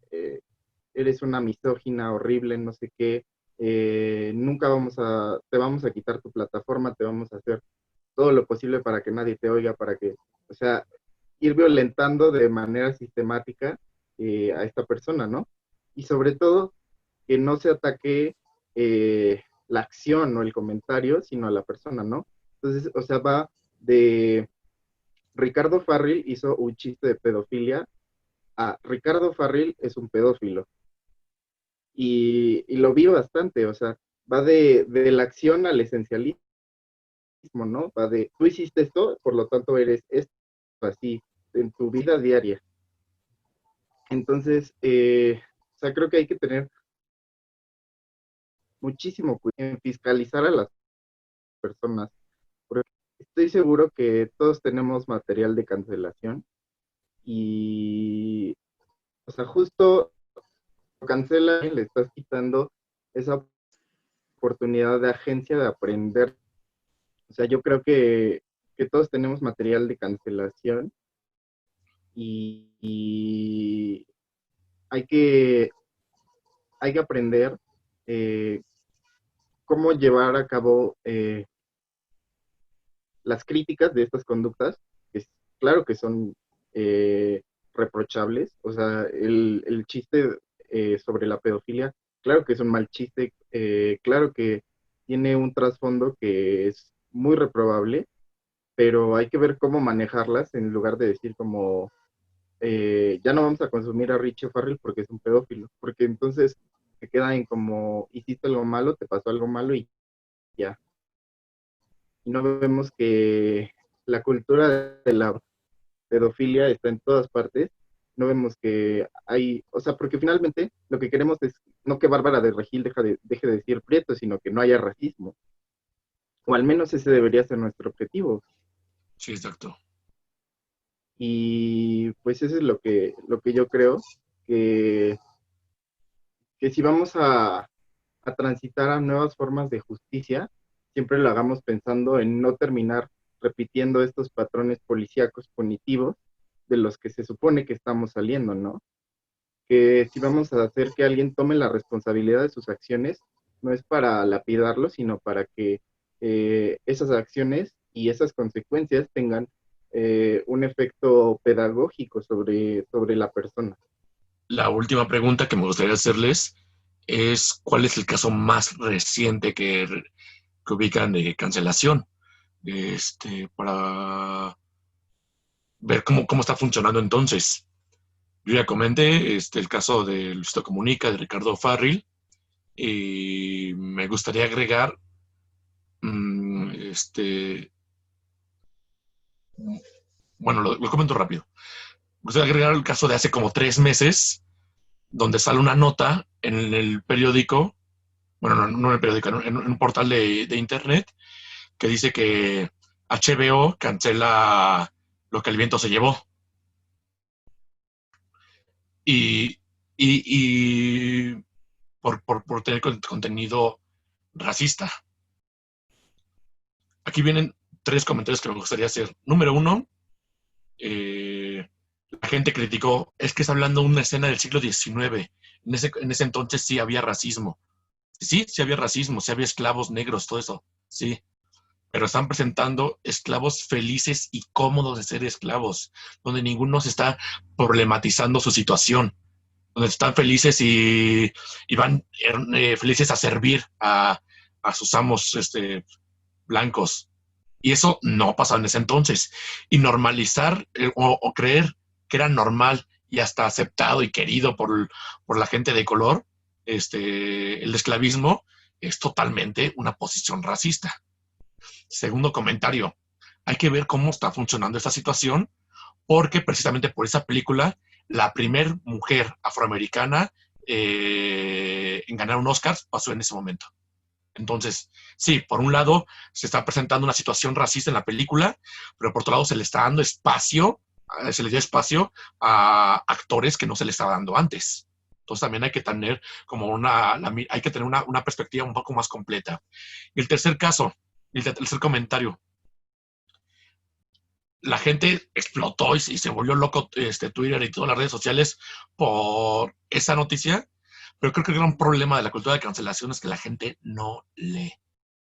eres una misógina horrible, no sé qué, nunca te vamos a quitar tu plataforma, te vamos a hacer todo lo posible para que nadie te oiga, para que, o sea, ir violentando de manera sistemática a esta persona, ¿no? Y sobre todo, que no se ataque la acción o el comentario, sino a la persona, ¿no? Entonces, o sea, va de Ricardo Farril hizo un chiste de pedofilia a Ricardo Farril es un pedófilo. Y lo vi bastante, o sea, va de la acción al esencialismo, ¿no? Va de, tú hiciste esto, por lo tanto eres esto, así, en tu vida diaria. Entonces, o sea, creo que hay que tener muchísimo cuidado en fiscalizar a las personas, porque estoy seguro que todos tenemos material de cancelación y, o sea, justo lo cancela y le estás quitando esa oportunidad de agencia de aprender. O sea, yo creo que todos tenemos material de cancelación y hay que aprender eh, cómo llevar a cabo las críticas de estas conductas, que claro que son eh, reprochables. O sea, el chiste sobre la pedofilia, claro que es un mal chiste, claro que tiene un trasfondo que es muy reprobable, pero hay que ver cómo manejarlas en lugar de decir como, ya no vamos a consumir a Richie Farrell porque es un pedófilo, porque entonces se queda en como hiciste algo malo, te pasó algo malo y ya. Y no vemos que la cultura de la pedofilia está en todas partes. No vemos que hay, o sea, porque finalmente lo que queremos es no que Bárbara de Regil deje de decir prieto, sino que no haya racismo. O al menos ese debería ser nuestro objetivo. Sí, exacto. Y pues eso es lo que yo creo, que, que si vamos a transitar a nuevas formas de justicia, siempre lo hagamos pensando en no terminar repitiendo estos patrones policíacos punitivos de los que se supone que estamos saliendo, ¿no? Que si vamos a hacer que alguien tome la responsabilidad de sus acciones, no es para lapidarlo, sino para que esas acciones y esas consecuencias tengan un efecto pedagógico sobre la persona. La última pregunta que me gustaría hacerles es, ¿cuál es el caso más reciente que ubican de cancelación? Para ver cómo está funcionando entonces. Yo ya comenté el caso de Luisito Comunica, de Ricardo Farril, y me gustaría agregar, mm, este, bueno, lo comento rápido. Me gustaría agregar el caso de hace como 3 meses, donde sale una nota en el periódico, bueno, no en el periódico, en un portal de internet, que dice que HBO cancela Lo que el viento se llevó. Y, y por tener contenido racista. Aquí vienen 3 comentarios que me gustaría hacer. Número 1, la gente criticó, es que está hablando de una escena del siglo XIX. En ese entonces sí había racismo. Sí había racismo, sí había esclavos negros, todo eso. Sí, pero están presentando esclavos felices y cómodos de ser esclavos, donde ninguno se está problematizando su situación, donde están felices y van felices a servir a sus amos blancos. Y eso no pasaba en ese entonces. Y normalizar o creer que era normal y hasta aceptado y querido por la gente de color, el esclavismo, es totalmente una posición racista. Segundo comentario, hay que ver cómo está funcionando esta situación, porque precisamente por esa película, la primer mujer afroamericana en ganar un Oscar pasó en ese momento. Entonces, sí, por un lado se está presentando una situación racista en la película, pero por otro lado se le está dando espacio, se le dio espacio a actores que no se le estaba dando antes. Entonces también hay que tener hay que tener una perspectiva un poco más completa. Y el tercer caso, el tercer comentario, la gente explotó y se volvió loco Twitter y todas las redes sociales por esa noticia, pero creo que el gran problema de la cultura de cancelación es que la gente no lee.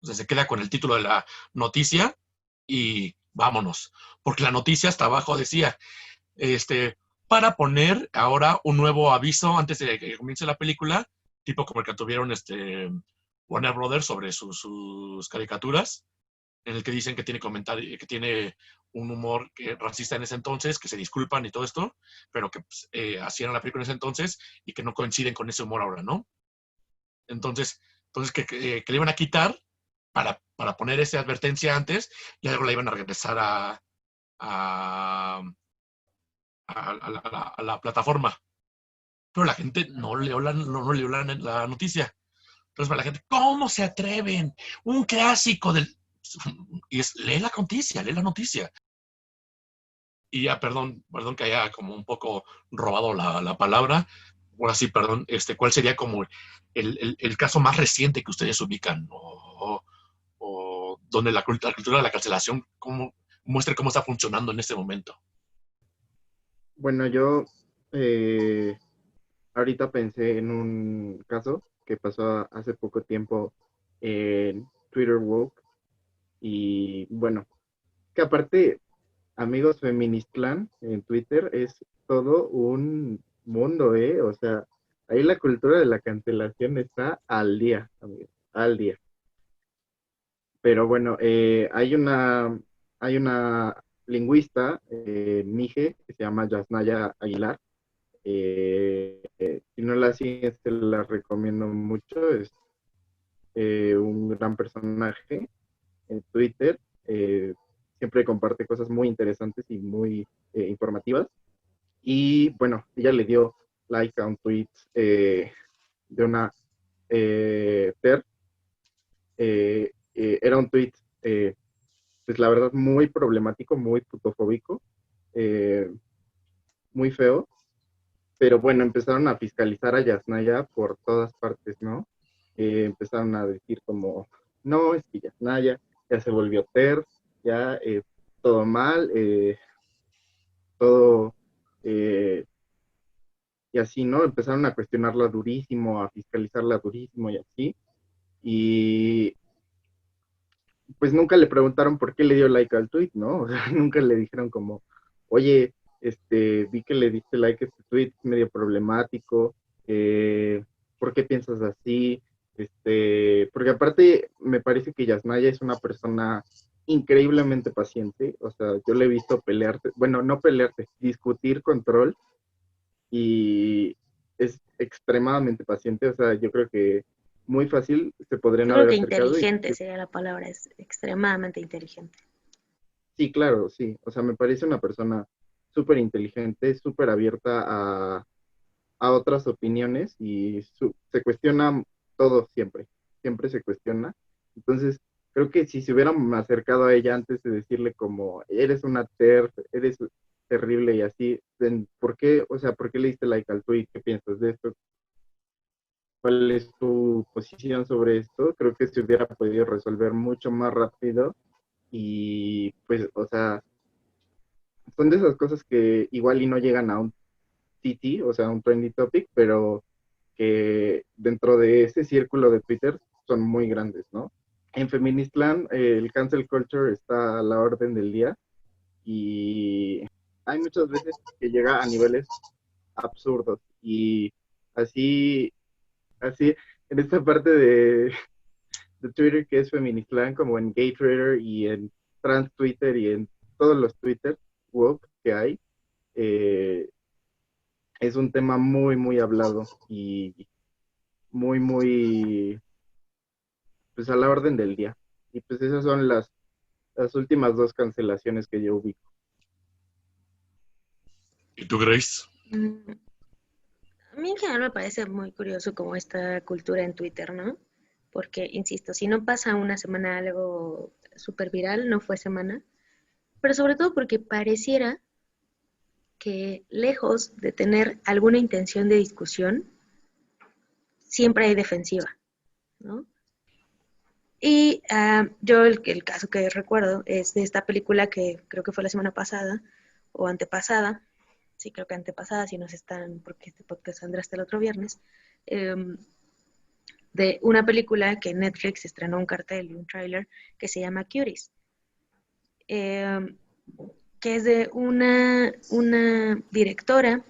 O sea, se queda con el título de la noticia y vámonos. Porque la noticia hasta abajo decía, para poner ahora un nuevo aviso antes de que comience la película, tipo como el que tuvieron Warner Brothers sobre sus caricaturas, en el que dicen que tiene un humor racista en ese entonces, que se disculpan y todo esto, pero que pues, hacían la película en ese entonces y que no coinciden con ese humor ahora, ¿no? Entonces que le iban a quitar para poner esa advertencia antes y luego la iban a regresar a, la plataforma. Pero la gente no leyó la noticia. Entonces, para la gente, ¿cómo se atreven? Un clásico del... Y lee la noticia, lee la noticia. Y ya, perdón que haya como un poco robado la palabra. Ahora sí, perdón, ¿cuál sería como el caso más reciente que ustedes ubican? O donde la cultura de la cancelación muestre cómo está funcionando en este momento. Bueno, yo ahorita pensé en un caso que pasó hace poco tiempo en Twitter Woke. Y bueno, que aparte, amigos Feminist Clan en Twitter es todo un mundo, ¿eh? O sea, ahí la cultura de la cancelación está al día, amigos, al día. Pero bueno, hay una lingüista, Mije, que se llama Yasnaya Aguilar. Si no la siguen, te la recomiendo mucho. Es un gran personaje en Twitter. Siempre comparte cosas muy interesantes y muy informativas. Y bueno, ella le dio like a un tweet de una TER. Era un tweet, pues la verdad, muy problemático, muy putofóbico, eh, muy feo. Pero bueno, empezaron a fiscalizar a Yasnaya por todas partes, ¿no? Empezaron a decir como, no, es que Yasnaya ya se volvió TER, ya todo mal, todo eh, y así, ¿no? Empezaron a cuestionarla durísimo, a fiscalizarla durísimo y así. Y pues nunca le preguntaron por qué le dio like al tweet, ¿no? O sea, nunca le dijeron como, oye, vi que le diste like a este tweet, medio problemático, eh, ¿por qué piensas así? Porque aparte me parece que Yasnaya es una persona increíblemente paciente, o sea, yo le he visto pelearte, bueno, no pelearte, discutir con troll y es extremadamente paciente, o sea, yo creo que muy fácil se podrían Yo creo haber que acercado y inteligente sería la palabra, es extremadamente inteligente. sí, claro, sí, o sea, me parece una persona súper inteligente, súper abierta a otras opiniones y se cuestiona todo siempre, siempre se cuestiona. Entonces, creo que si se hubieran acercado a ella antes de decirle como, eres una eres terrible y así, ¿por qué, o sea, por qué le diste like al tweet? ¿Qué piensas de esto? ¿Cuál es tu posición sobre esto? Creo que se hubiera podido resolver mucho más rápido y pues, o sea, son de esas cosas que igual y no llegan a un TT, o sea, un trendy topic, pero que dentro de ese círculo de Twitter son muy grandes, ¿no? En Feministland el cancel culture está a la orden del día y hay muchas veces que llega a niveles absurdos y así, así en esta parte de Twitter que es Feministland, como en Gay Twitter y en Trans Twitter y en todos los Twitter woke que hay, eh, es un tema muy, muy hablado y muy, muy, pues a la orden del día. Y pues esas son las últimas dos cancelaciones que yo ubico. ¿Y tú, Grace? Mm, A mí en general me parece muy curioso como esta cultura en Twitter, ¿no? Porque, insisto, si no pasa una semana algo súper viral, no fue semana, pero sobre todo porque pareciera que lejos de tener alguna intención de discusión, siempre hay defensiva, ¿no? Y yo el caso que recuerdo es de esta película que creo que fue la semana pasada o antepasada, sí creo que antepasada, si nos están, porque este podcast saldrá hasta el otro viernes, eh, de una película que Netflix estrenó un cartel y un tráiler que se llama Cuties, eh, que es de una directora,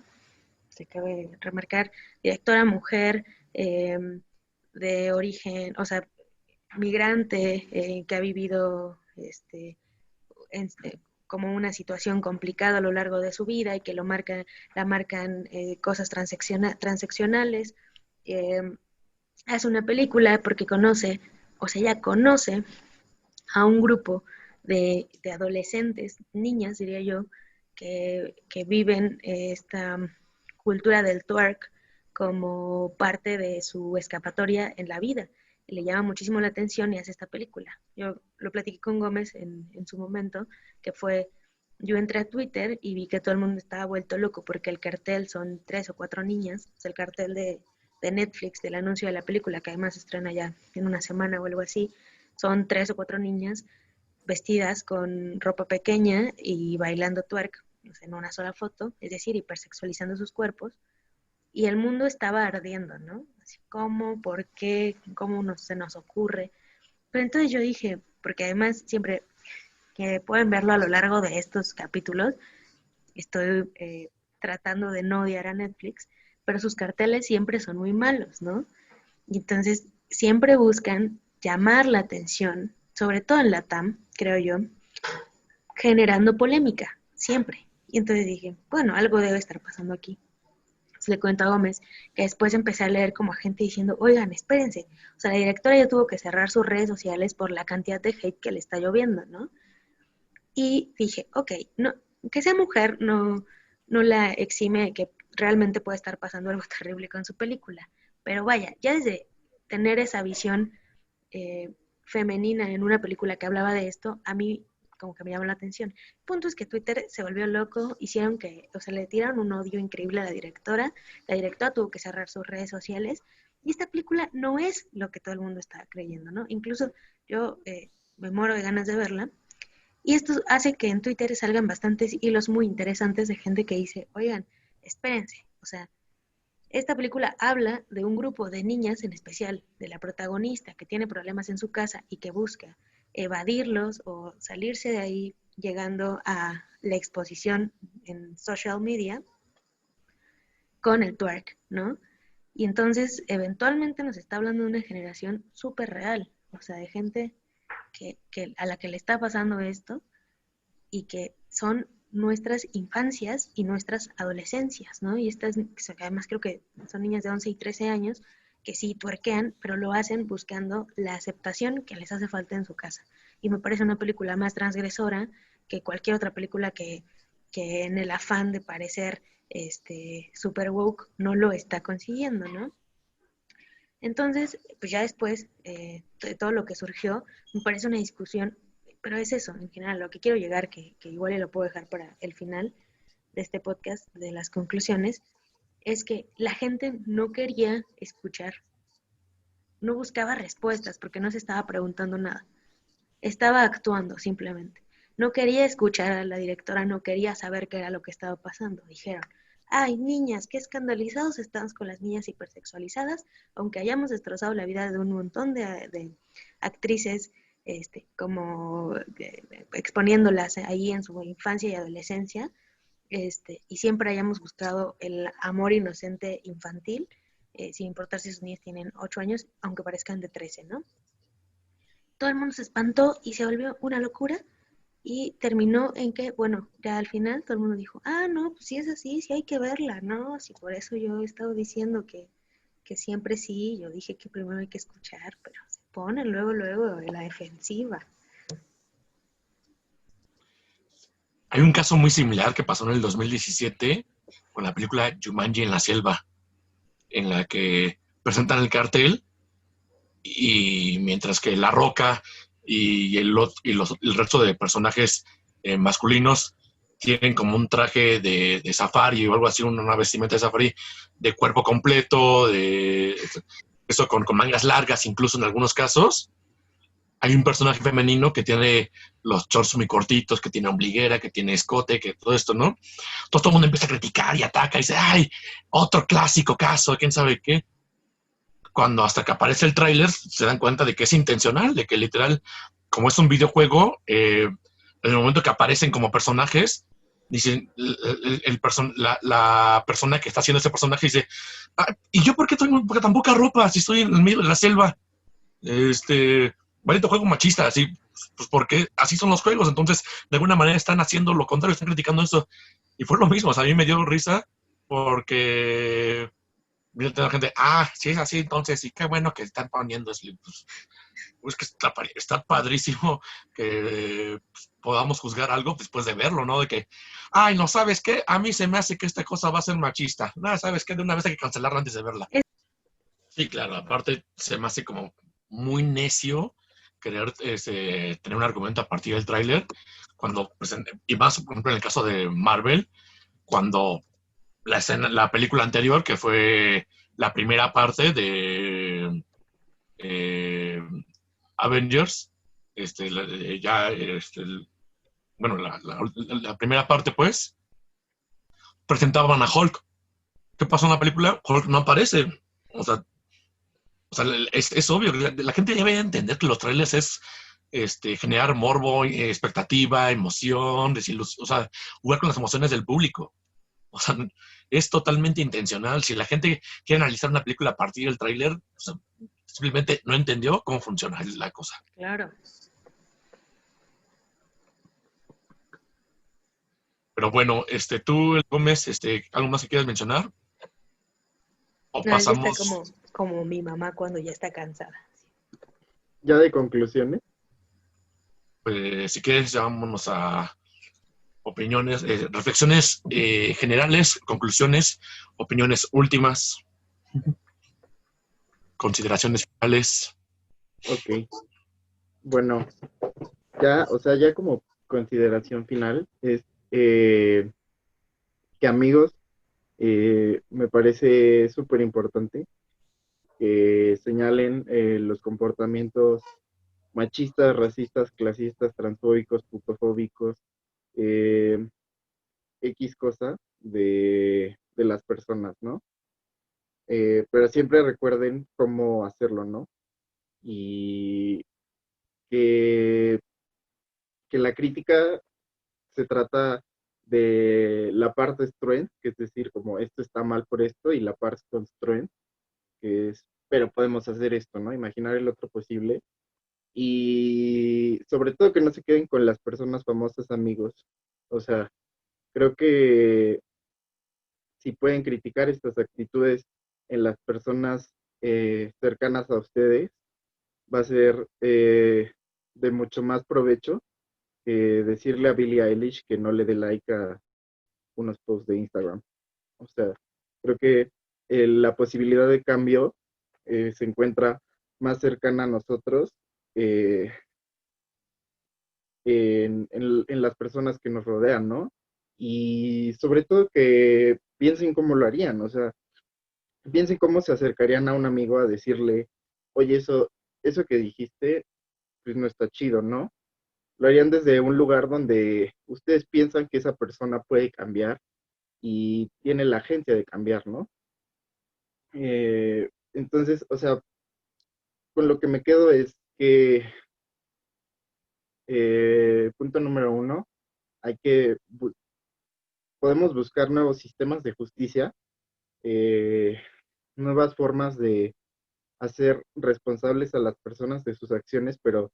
se cabe remarcar, directora mujer de origen, o sea, migrante que ha vivido como una situación complicada a lo largo de su vida y que la marcan cosas transaccionales. Eh, Hace una película porque conoce, o sea, ella conoce a un grupo de adolescentes, niñas diría yo, que viven esta cultura del twerk como parte de su escapatoria en la vida. Y le llama muchísimo la atención y hace esta película. Yo lo platiqué con Gómez en su momento, que fue, yo entré a Twitter y vi que todo el mundo estaba vuelto loco porque el cartel son 3 o 4 niñas, es el cartel de Netflix, del anuncio de la película, que además se estrena ya en una semana o algo así, son 3 o 4 niñas vestidas con ropa pequeña y bailando twerk en una sola foto, es decir, hipersexualizando sus cuerpos, y el mundo estaba ardiendo, ¿no? Así, ¿cómo? ¿Por qué? ¿Cómo se nos ocurre? Pero entonces yo dije, porque además siempre que pueden verlo a lo largo de estos capítulos, estoy tratando de no odiar a Netflix, pero sus carteles siempre son muy malos, ¿no? Y entonces siempre buscan llamar la atención, sobre todo en la TAM, creo yo, generando polémica, siempre. Y entonces dije, bueno, algo debe estar pasando aquí. le cuento a Gómez que después empecé a leer como a gente diciendo, oigan, espérense, o sea, la directora ya tuvo que cerrar sus redes sociales por la cantidad de hate que le está lloviendo, ¿no? Y dije, ok, no, que sea mujer no la exime de que realmente puede estar pasando algo terrible con su película, pero vaya, ya desde tener esa visión femenina en una película que hablaba de esto, a mí como que me llamó la atención. El punto es que Twitter se volvió loco, hicieron que, o sea, le tiraron un odio increíble a la directora tuvo que cerrar sus redes sociales, y esta película no es lo que todo el mundo está creyendo, ¿no? Incluso yo me muero de ganas de verla, y esto hace que en Twitter salgan bastantes hilos muy interesantes de gente que dice, oigan, espérense, o sea, esta película habla de un grupo de niñas, en especial de la protagonista que tiene problemas en su casa y que busca evadirlos o salirse de ahí llegando a la exposición en social media con el twerk, ¿no? Y entonces eventualmente nos está hablando de una generación súper real, o sea, de gente a la que le está pasando esto y que son nuestras infancias y nuestras adolescencias, ¿no? Y estas, además creo que son niñas de 11 y 13 años que sí tuerquean, pero lo hacen buscando la aceptación que les hace falta en su casa. Y me parece una película más transgresora que cualquier otra película que en el afán de parecer super woke no lo está consiguiendo, ¿no? Entonces, pues ya después de todo lo que surgió, me parece una discusión, pero es eso, en general, lo que quiero llegar, que igual lo puedo dejar para el final de este podcast, de las conclusiones, es que la gente no quería escuchar, no buscaba respuestas porque no se estaba preguntando nada, estaba actuando simplemente. No quería escuchar a la directora, no quería saber qué era lo que estaba pasando. Dijeron, ay, niñas, qué escandalizados estamos con las niñas hipersexualizadas, aunque hayamos destrozado la vida de un montón de actrices, como exponiéndolas ahí en su infancia y adolescencia, y siempre hayamos buscado el amor inocente infantil, sin importar si sus niñas tienen 8 años, aunque parezcan de 13, ¿no? Todo el mundo se espantó y se volvió una locura y terminó en que, bueno, ya al final todo el mundo dijo, ah, no, pues si es así, sí hay que verla, ¿no? Si por eso yo he estado diciendo que siempre sí, yo dije que primero hay que escuchar, pero se ponen luego en la defensiva. Hay un caso muy similar que pasó en el 2017 con la película Jumanji en la selva, en la que presentan el cartel y mientras que La Roca y el resto de personajes masculinos tienen como un traje de safari o algo así, una vestimenta de safari de cuerpo completo, de eso con mangas largas incluso en algunos casos. Hay un personaje femenino que tiene los shorts muy cortitos, que tiene ombliguera, que tiene escote, que todo esto, ¿no? Entonces todo el mundo empieza a criticar y ataca y dice, ¡ay! Otro clásico caso, quién sabe qué. Cuando hasta que aparece el tráiler se dan cuenta de que es intencional, de que literal, como es un videojuego, en el momento que aparecen como personajes, dicen, la persona que está haciendo ese personaje dice, ah, ¿y yo por qué tengo tan poca ropa si estoy en el medio de la selva? Bonito juego machista, así, pues porque así son los juegos, entonces de alguna manera están haciendo lo contrario, están criticando eso, y fue lo mismo, o sea, a mí me dio risa porque la gente, ah, sí es así, entonces, sí, qué bueno que están poniendo eso, pues que está padrísimo que podamos juzgar algo después de verlo, ¿no? De que, ay, no, ¿sabes qué? A mí se me hace que esta cosa va a ser machista, no, ¿sabes qué? De una vez hay que cancelarla antes de verla. Sí, claro, aparte se me hace como muy necio querer tener un argumento a partir del tráiler, cuando, y más, por ejemplo, en el caso de Marvel, cuando la película anterior, que fue la primera parte de Avengers, bueno, la primera parte, pues, presentaban a Hulk. ¿Qué pasó en la película? Hulk no aparece. O sea, es obvio, la gente ya debe entender que los trailers es generar morbo, expectativa, emoción, desilusión, o sea, jugar con las emociones del público. O sea, es totalmente intencional. Si la gente quiere analizar una película a partir del tráiler, o sea, simplemente no entendió cómo funciona la cosa. Claro. Pero bueno, tú, Gómez, ¿algo más que quieras mencionar? o No, ella está pasamos, como mi mamá cuando ya está cansada. Ya de conclusiones, si quieres, ya vámonos a opiniones, reflexiones generales, conclusiones, opiniones últimas, consideraciones finales. ok. Bueno, ya, o sea, ya como consideración final es eh, que amigos, me parece súper importante que señalen los comportamientos machistas, racistas, clasistas, transfóbicos, putofóbicos, eh, X cosa de las personas, ¿no? Pero siempre recuerden cómo hacerlo, ¿no? Y que, que la crítica se trata de la parte strength, que es decir, como esto está mal por esto, y la parte constraint, que es, pero podemos hacer esto, ¿no? Imaginar el otro posible. Y sobre todo que no se queden con las personas famosas amigos. O sea, creo que si pueden criticar estas actitudes en las personas cercanas a ustedes, va a ser de mucho más provecho que decirle a Billie Eilish que no le dé like a unos posts de Instagram. O sea, creo que la posibilidad de cambio se encuentra más cercana a nosotros eh, en las personas que nos rodean, ¿no? Y sobre todo que piensen cómo lo harían, o sea, piensen cómo se acercarían a un amigo a decirle, oye, eso que dijiste, pues no está chido, ¿no? Lo harían desde un lugar donde ustedes piensan que esa persona puede cambiar y tiene la agencia de cambiar, ¿no? Entonces, o sea, con lo que me quedo es que, punto número uno, hay que, podemos buscar nuevos sistemas de justicia, eh, nuevas formas de hacer responsables a las personas de sus acciones, pero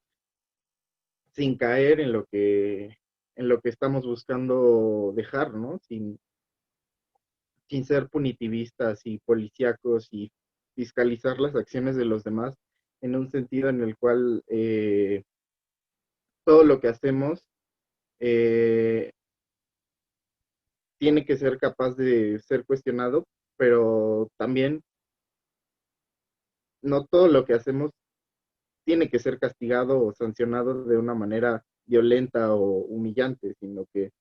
sin caer en lo que estamos buscando dejar, ¿no? Sin ser punitivistas y policíacos y fiscalizar las acciones de los demás en un sentido en el cual todo lo que hacemos eh, tiene que ser capaz de ser cuestionado, pero también no todo lo que hacemos tiene que ser castigado o sancionado de una manera violenta o humillante, sino que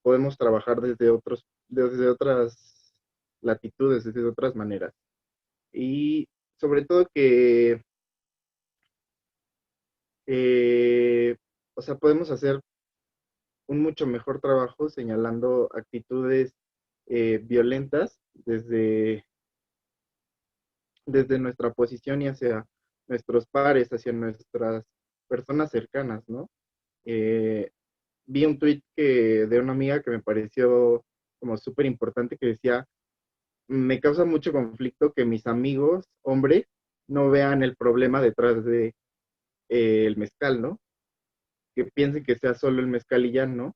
podemos trabajar desde otras latitudes, desde otras maneras. Y sobre todo que, eh, o sea, podemos hacer un mucho mejor trabajo señalando actitudes violentas desde nuestra posición y hacia nuestros pares, hacia nuestras personas cercanas, ¿no? Eh, Vi un tweet de una amiga que me pareció como súper importante que decía, me causa mucho conflicto que mis amigos, hombres, no vean el problema detrás de el mezcal, ¿no? Que piensen que sea solo el mezcal y ya, ¿no?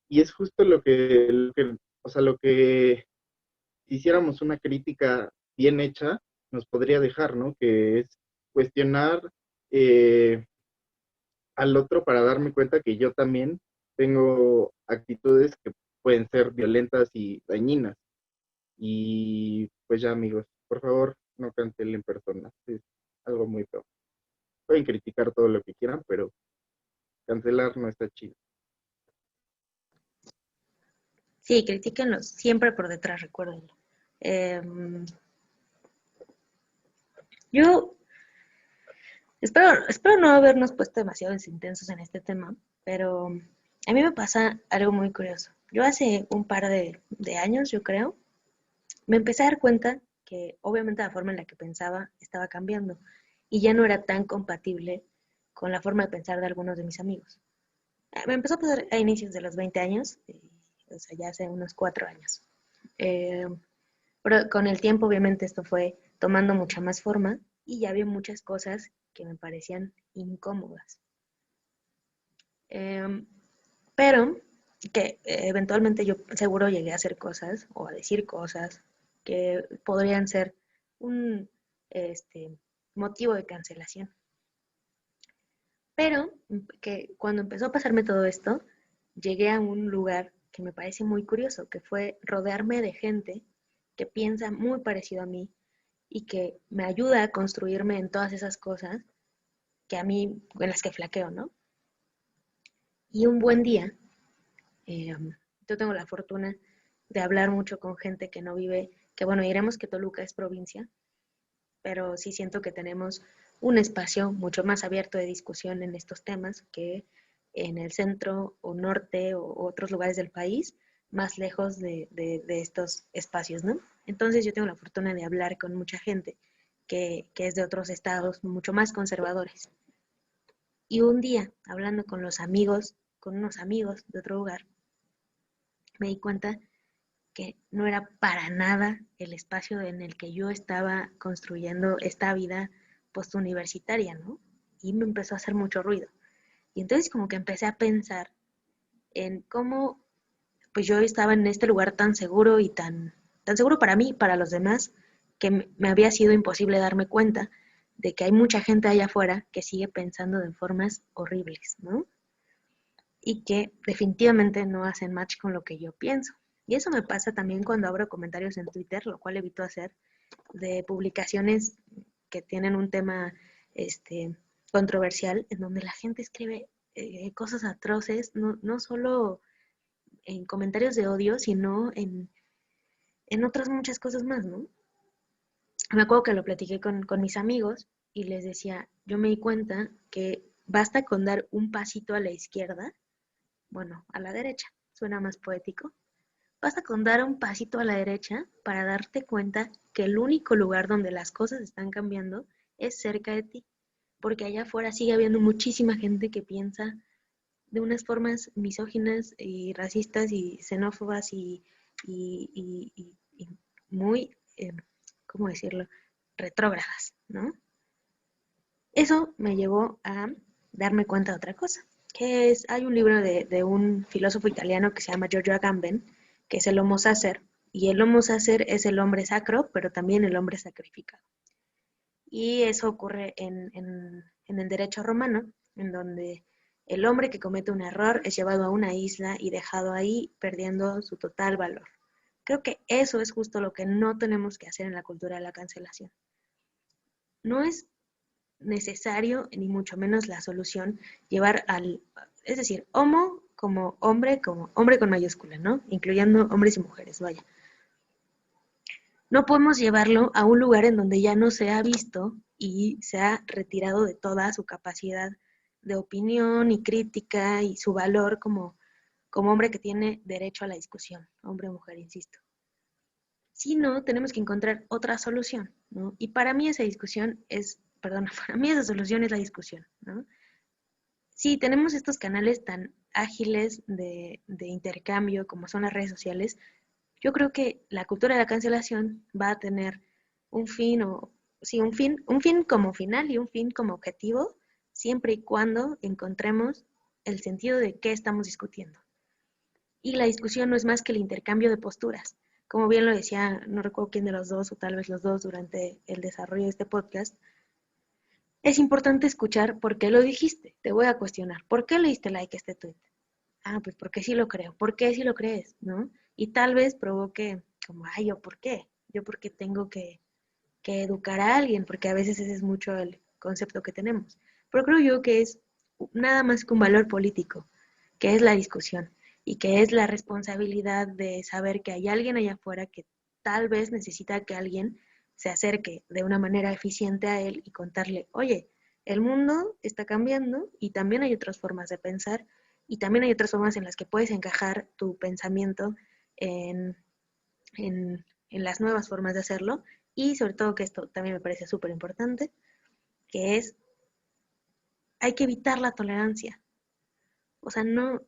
Y es justo o sea, lo que si hiciéramos una crítica bien hecha, nos podría dejar, ¿no? Que es cuestionar eh, al otro para darme cuenta que yo también tengo actitudes que pueden ser violentas y dañinas. Y pues ya, amigos, por favor, no cancelen personas. Es algo muy feo. Pueden criticar todo lo que quieran, pero cancelar no está chido. Sí, critíquenlos siempre por detrás, recuérdenlo. Yo espero no habernos puesto demasiado intensos en este tema, pero a mí me pasa algo muy curioso. Yo hace un par de años, yo creo, me empecé a dar cuenta que obviamente la forma en la que pensaba estaba cambiando y ya no era tan compatible con la forma de pensar de algunos de mis amigos. Me empezó a pasar a inicios de los 20 años, o sea, ya hace unos 4 años. Eh, pero con el tiempo, obviamente, esto fue tomando mucha más forma y ya había muchas cosas que me parecían incómodas. Eh, pero que eventualmente yo seguro llegué a hacer cosas o a decir cosas que podrían ser un motivo de cancelación. Pero que cuando empezó a pasarme todo esto, llegué a un lugar que me parece muy curioso, que fue rodearme de gente que piensa muy parecido a mí y que me ayuda a construirme en todas esas cosas que a mí, en las que flaqueo, ¿no? Y un buen día, yo tengo la fortuna de hablar mucho con gente que no vive, que bueno, diremos que Toluca es provincia, pero sí siento que tenemos un espacio mucho más abierto de discusión en estos temas que en el centro o norte o otros lugares del país, más lejos de estos espacios, ¿no? Entonces yo tengo la fortuna de hablar con mucha gente que es de otros estados mucho más conservadores. Y un día, hablando con unos amigos de otro lugar, me di cuenta que no era para nada el espacio en el que yo estaba construyendo esta vida postuniversitaria, ¿no? Y me empezó a hacer mucho ruido. Y entonces como que empecé a pensar en cómo pues yo estaba en este lugar tan seguro y tan seguro para mí y para los demás, que me había sido imposible darme cuenta de que hay mucha gente allá afuera que sigue pensando de formas horribles, ¿no? Y que definitivamente no hacen match con lo que yo pienso. Y eso me pasa también cuando abro comentarios en Twitter, lo cual evito hacer, de publicaciones que tienen un tema controversial, en donde la gente escribe cosas atroces, no solo en comentarios de odio, sino en otras muchas cosas más, ¿no? Me acuerdo que lo platiqué con mis amigos y les decía, yo me di cuenta que basta con dar un pasito a la izquierda, bueno, a la derecha, suena más poético, basta con dar un pasito a la derecha para darte cuenta que el único lugar donde las cosas están cambiando es cerca de ti, porque allá afuera sigue habiendo muchísima gente que piensa de unas formas misóginas y racistas y xenófobas y muy, ¿cómo decirlo?, retrógradas, ¿no? Eso me llevó a darme cuenta de otra cosa, que es, hay un libro de un filósofo italiano que se llama Giorgio Agamben, que es el Homo Sacer, y el Homo Sacer es el hombre sacro, pero también el hombre sacrificado. Y eso ocurre en el derecho romano, en donde el hombre que comete un error es llevado a una isla y dejado ahí perdiendo su total valor. Creo que eso es justo lo que no tenemos que hacer en la cultura de la cancelación. No es necesario, ni mucho menos la solución, llevar es decir, homo como hombre con mayúscula, ¿no? Incluyendo hombres y mujeres, vaya. No podemos llevarlo a un lugar en donde ya no se ha visto y se ha retirado de toda su capacidad de opinión y crítica y su valor como hombre que tiene derecho a la discusión, hombre o mujer, insisto. Si no, tenemos que encontrar otra solución, ¿no? Y para mí esa solución es la discusión, ¿no? Si tenemos estos canales tan ágiles de intercambio como son las redes sociales, yo creo que la cultura de la cancelación va a tener un fin como final y un fin como objetivo, siempre y cuando encontremos el sentido de qué estamos discutiendo. Y la discusión no es más que el intercambio de posturas. Como bien lo decía, no recuerdo quién de los dos, o tal vez los dos durante el desarrollo de este podcast, es importante escuchar por qué lo dijiste. Te voy a cuestionar. ¿Por qué le diste like a este tweet? Ah, pues porque sí lo creo. ¿Por qué sí lo crees? ¿No? Y tal vez provoque como, ay, ¿yo por qué? ¿Yo por qué tengo que educar a alguien? Porque a veces ese es mucho el concepto que tenemos. Pero creo yo que es nada más que un valor político, que es la discusión y que es la responsabilidad de saber que hay alguien allá afuera que tal vez necesita que alguien se acerque de una manera eficiente a él y contarle, oye, el mundo está cambiando y también hay otras formas de pensar y también hay otras formas en las que puedes encajar tu pensamiento en las nuevas formas de hacerlo y sobre todo que esto también me parece súper importante, que es, hay que evitar la tolerancia. O sea, no,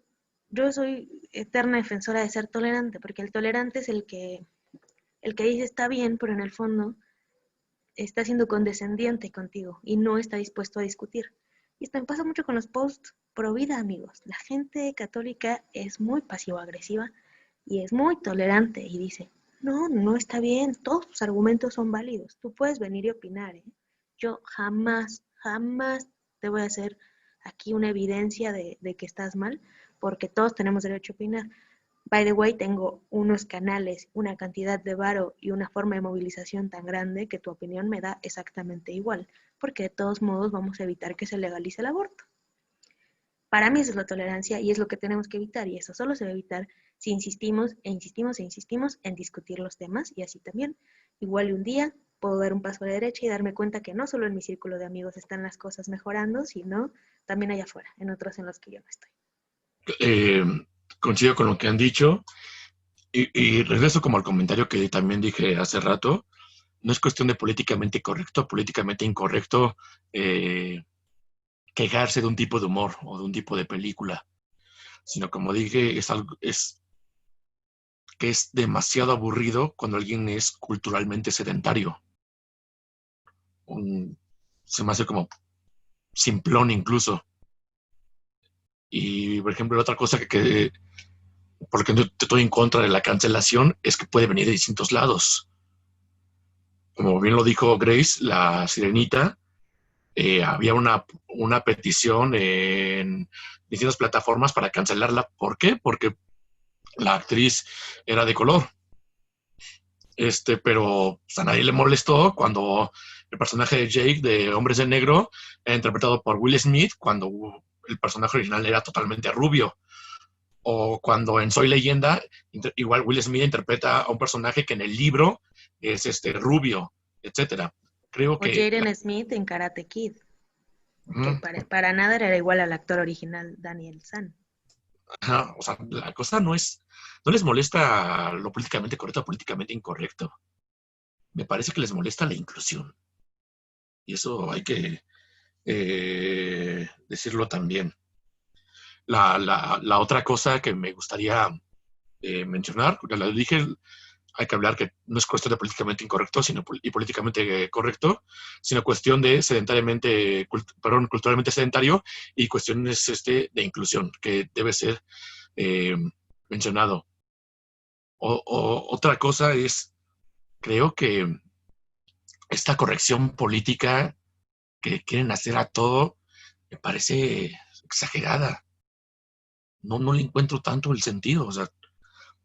yo soy eterna defensora de ser tolerante, porque el tolerante es el que dice está bien, pero en el fondo está siendo condescendiente contigo y no está dispuesto a discutir. Y esto me pasa mucho con los posts pro vida, amigos. La gente católica es muy pasivo-agresiva y es muy tolerante y dice, no, no está bien, todos tus argumentos son válidos, tú puedes venir y opinar, ¿eh? Yo jamás, jamás te voy a hacer aquí una evidencia de que estás mal, porque todos tenemos derecho a opinar. By the way, tengo unos canales, una cantidad de varo y una forma de movilización tan grande que tu opinión me da exactamente igual, porque de todos modos vamos a evitar que se legalice el aborto. Para mí eso es la tolerancia y es lo que tenemos que evitar, y eso solo se va a evitar si insistimos e insistimos e insistimos en discutir los temas, y así también. Igual un día puedo dar un paso a la derecha y darme cuenta que no solo en mi círculo de amigos están las cosas mejorando, sino también allá afuera, en otros en los que yo no estoy. Eh, Coincido con lo que han dicho y regreso como al comentario que también dije hace rato. No es cuestión de políticamente correcto, políticamente incorrecto, quejarse de un tipo de humor o de un tipo de película, sino como dije, es que es demasiado aburrido cuando alguien es culturalmente sedentario. Se me hace como simplón incluso. Y, por ejemplo, la otra cosa por lo que estoy en contra de la cancelación es que puede venir de distintos lados. Como bien lo dijo Grace, la sirenita, había una petición en distintas plataformas para cancelarla. ¿Por qué? Porque la actriz era de color. Pero pues, a nadie le molestó cuando el personaje de Jake de Hombres de Negro era interpretado por Will Smith, cuando el personaje original era totalmente rubio. O cuando en Soy Leyenda, igual Will Smith interpreta a un personaje que en el libro es rubio, etcétera. Creo O que Jaden Smith en Karate Kid, que para nada era igual al actor original Daniel San. o sea, la cosa no les molesta lo políticamente correcto o políticamente incorrecto. Me parece que les molesta la inclusión. Y eso hay que decirlo también. La otra cosa que me gustaría mencionar, porque la dije, hay que hablar que no es cuestión de políticamente incorrecto y políticamente correcto, sino cuestión de culturalmente sedentario y cuestiones de inclusión, que debe ser eh, mencionado. Otra cosa es, creo que esta corrección política que quieren hacer a todo me parece exagerada. No le encuentro tanto el sentido. O sea,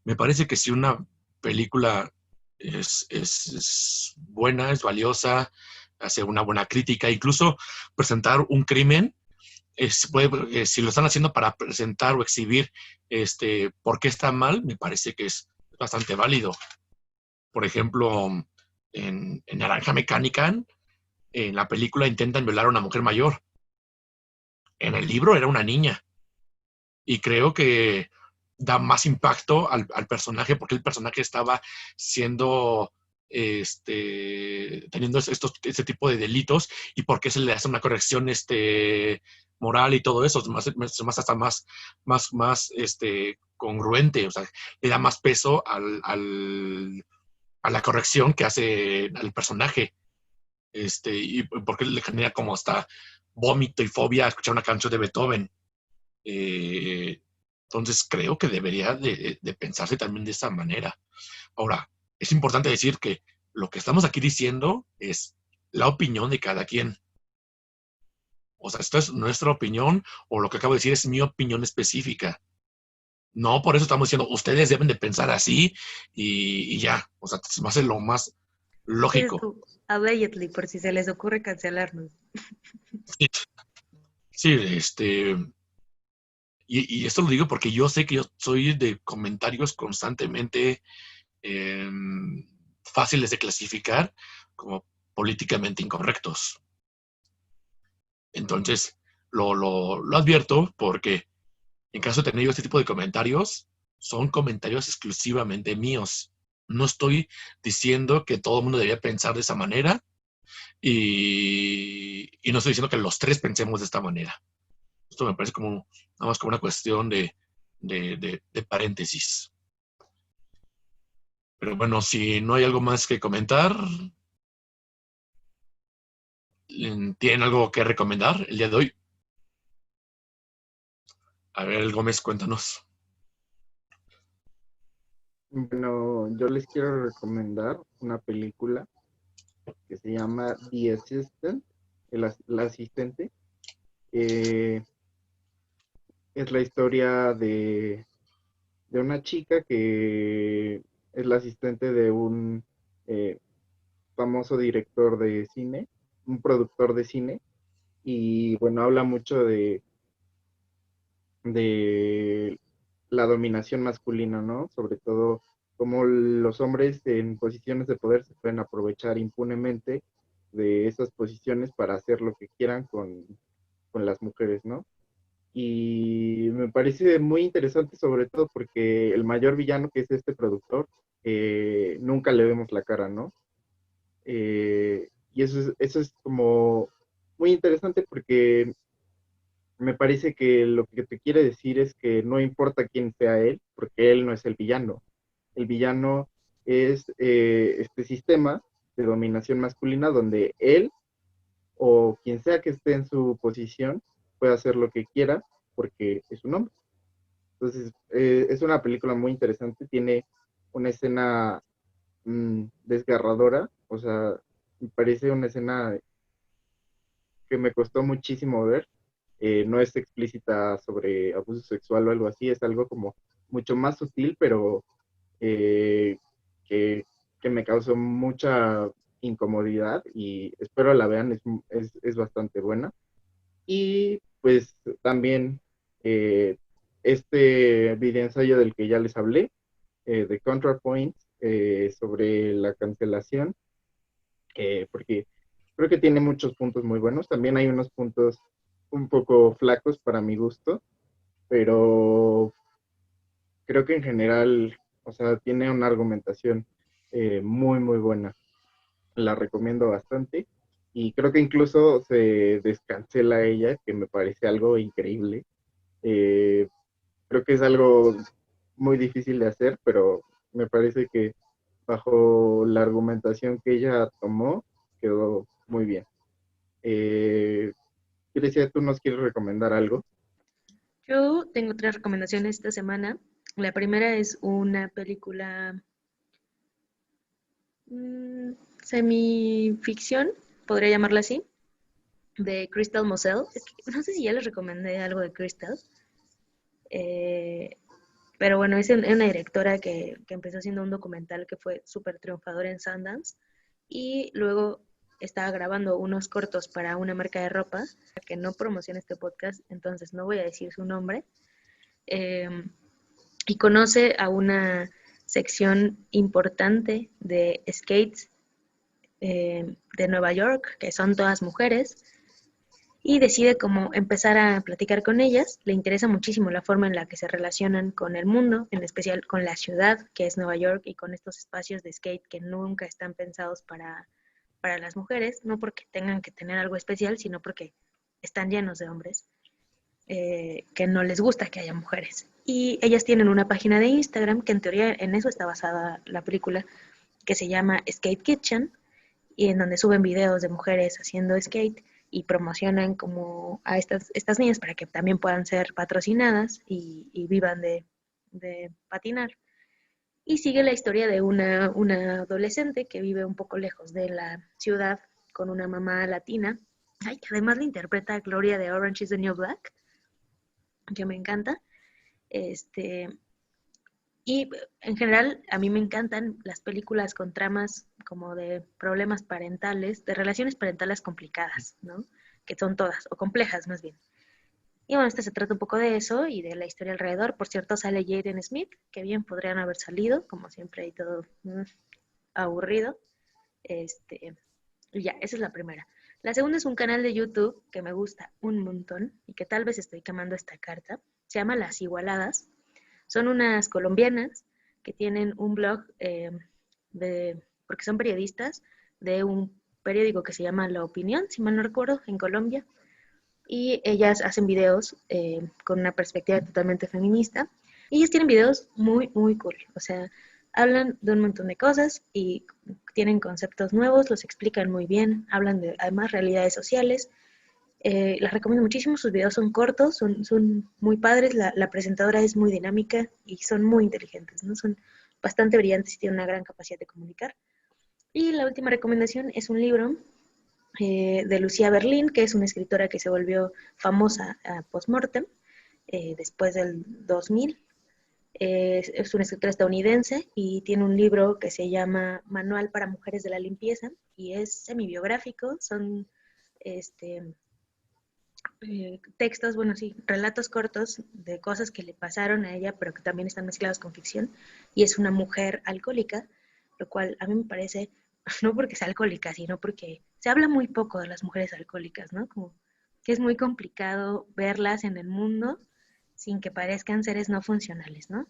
me parece que si una película es buena, es valiosa, hace una buena crítica, incluso presentar un crimen, si lo están haciendo para presentar o exhibir por qué está mal, me parece que es bastante válido. Por ejemplo, en Naranja Mecánica, en la película intentan violar a una mujer mayor. En el libro era una niña. Y creo que da más impacto al personaje porque el personaje estaba siendo teniendo este tipo de delitos y por qué se le hace una corrección moral y todo eso, más hasta más congruente, o sea, le da más peso a la corrección que hace al personaje, y porque le genera como hasta vómito y fobia a escuchar una canción de Beethoven. Entonces creo que debería de pensarse también de esa manera. Ahora, es importante decir que lo que estamos aquí diciendo es la opinión de cada quien. O sea, esto es nuestra opinión o lo que acabo de decir es mi opinión específica. No, por eso estamos diciendo, ustedes deben de pensar así y ya. O sea, se me hace lo más lógico. Allegedly, por si se les ocurre cancelarnos. Sí, sí, y esto lo digo porque yo sé que yo soy de comentarios constantemente fáciles de clasificar como políticamente incorrectos. Entonces, lo advierto porque en caso de tener yo este tipo de comentarios, son comentarios exclusivamente míos. No estoy diciendo que todo el mundo debería pensar de esa manera y no estoy diciendo que los tres pensemos de esta manera. Esto me parece como nada más como una cuestión de paréntesis. Pero bueno, si no hay algo más que comentar, ¿tienen algo que recomendar el día de hoy? A ver, Gómez, cuéntanos. Bueno, yo les quiero recomendar una película que se llama The Assistant, la asistente. Eh, es la historia de una chica que es la asistente de un eh, famoso director de cine, un productor de cine, y bueno, habla mucho de la dominación masculina, ¿no? Sobre todo cómo los hombres en posiciones de poder se pueden aprovechar impunemente de esas posiciones para hacer lo que quieran con las mujeres, ¿no? Y me parece muy interesante sobre todo porque el mayor villano que es este productor, nunca le vemos la cara, ¿no? Y eso es como muy interesante porque me parece que lo que te quiere decir es que no importa quién sea él, porque él no es el villano. El villano es este sistema de dominación masculina donde él o quien sea que esté en su posición puede hacer lo que quiera porque es un hombre. Entonces, es una película muy interesante, tiene una escena desgarradora, o sea, me parece una escena que me costó muchísimo ver. No es explícita sobre abuso sexual o algo así, es algo como mucho más sutil, pero eh, que, que me causó mucha incomodidad y espero la vean, es bastante buena. Y pues también este videoensayo del que ya les hablé, de ContraPoint, sobre la cancelación, porque creo que tiene muchos puntos muy buenos. También hay unos puntos un poco flacos para mi gusto, pero creo que en general, o sea, tiene una argumentación muy, muy buena. La recomiendo bastante. Y creo que incluso se descancela ella, que me parece algo increíble. Eh, Creo que es algo muy difícil de hacer, pero me parece que bajo la argumentación que ella tomó, quedó muy bien. Grecia, ¿tú nos quieres recomendar algo? Yo tengo tres recomendaciones esta semana. La primera es una película semificción, podría llamarla así, de Crystal Moselle. Es que no sé si ya les recomendé algo de Crystal, eh, pero bueno, es una directora que empezó haciendo un documental que fue súper triunfador en Sundance y luego estaba grabando unos cortos para una marca de ropa que no promociona este podcast, entonces no voy a decir su nombre. Eh, y conoce a una sección importante de skates de Nueva York, que son todas mujeres, y decide como empezar a platicar con ellas. Le interesa muchísimo la forma en la que se relacionan con el mundo, en especial con la ciudad, que es Nueva York, y con estos espacios de skate que nunca están pensados para las mujeres, no porque tengan que tener algo especial, sino porque están llenos de hombres que no les gusta que haya mujeres. Y ellas tienen una página de Instagram, que en teoría en eso está basada la película, que se llama Skate Kitchen, y en donde suben videos de mujeres haciendo skate y promocionan como a estas niñas para que también puedan ser patrocinadas y vivan de patinar. Y sigue la historia de una adolescente que vive un poco lejos de la ciudad con una mamá latina. Ay, que además le interpreta a Gloria de Orange is the New Black, que me encanta. Este, y en general a mí me encantan las películas con tramas como de problemas parentales, de relaciones parentales complicadas, ¿no? Que son todas, o complejas más bien. Y bueno, este se trata un poco de eso y de la historia alrededor. Por cierto, sale Jaden Smith, que bien podrían haber salido, como siempre hay todo aburrido. Y ya, esa es la primera. La segunda es un canal de YouTube que me gusta un montón y que tal vez estoy quemando esta carta. Se llama Las Igualadas. Son unas colombianas que tienen un blog porque son periodistas de un periódico que se llama La Opinión, si mal no recuerdo, en Colombia. Y ellas hacen videos con una perspectiva totalmente feminista. Y ellas tienen videos muy, muy cool. O sea, hablan de un montón de cosas y tienen conceptos nuevos, los explican muy bien, hablan de además realidades sociales. Las recomiendo muchísimo, sus videos son cortos, son muy padres, la presentadora es muy dinámica y son muy inteligentes, ¿no? Son bastante brillantes y tiene una gran capacidad de comunicar. Y la última recomendación es un libro de Lucía Berlín, que es una escritora que se volvió famosa a post-mortem, después del 2000. Es una escritora estadounidense y tiene un libro que se llama Manual para Mujeres de la Limpieza y es semi-biográfico, son textos, bueno, sí, relatos cortos de cosas que le pasaron a ella, pero que también están mezclados con ficción, y es una mujer alcohólica, lo cual a mí me parece, no porque sea alcohólica, sino porque se habla muy poco de las mujeres alcohólicas, ¿no? Como que es muy complicado verlas en el mundo sin que parezcan seres no funcionales, ¿no?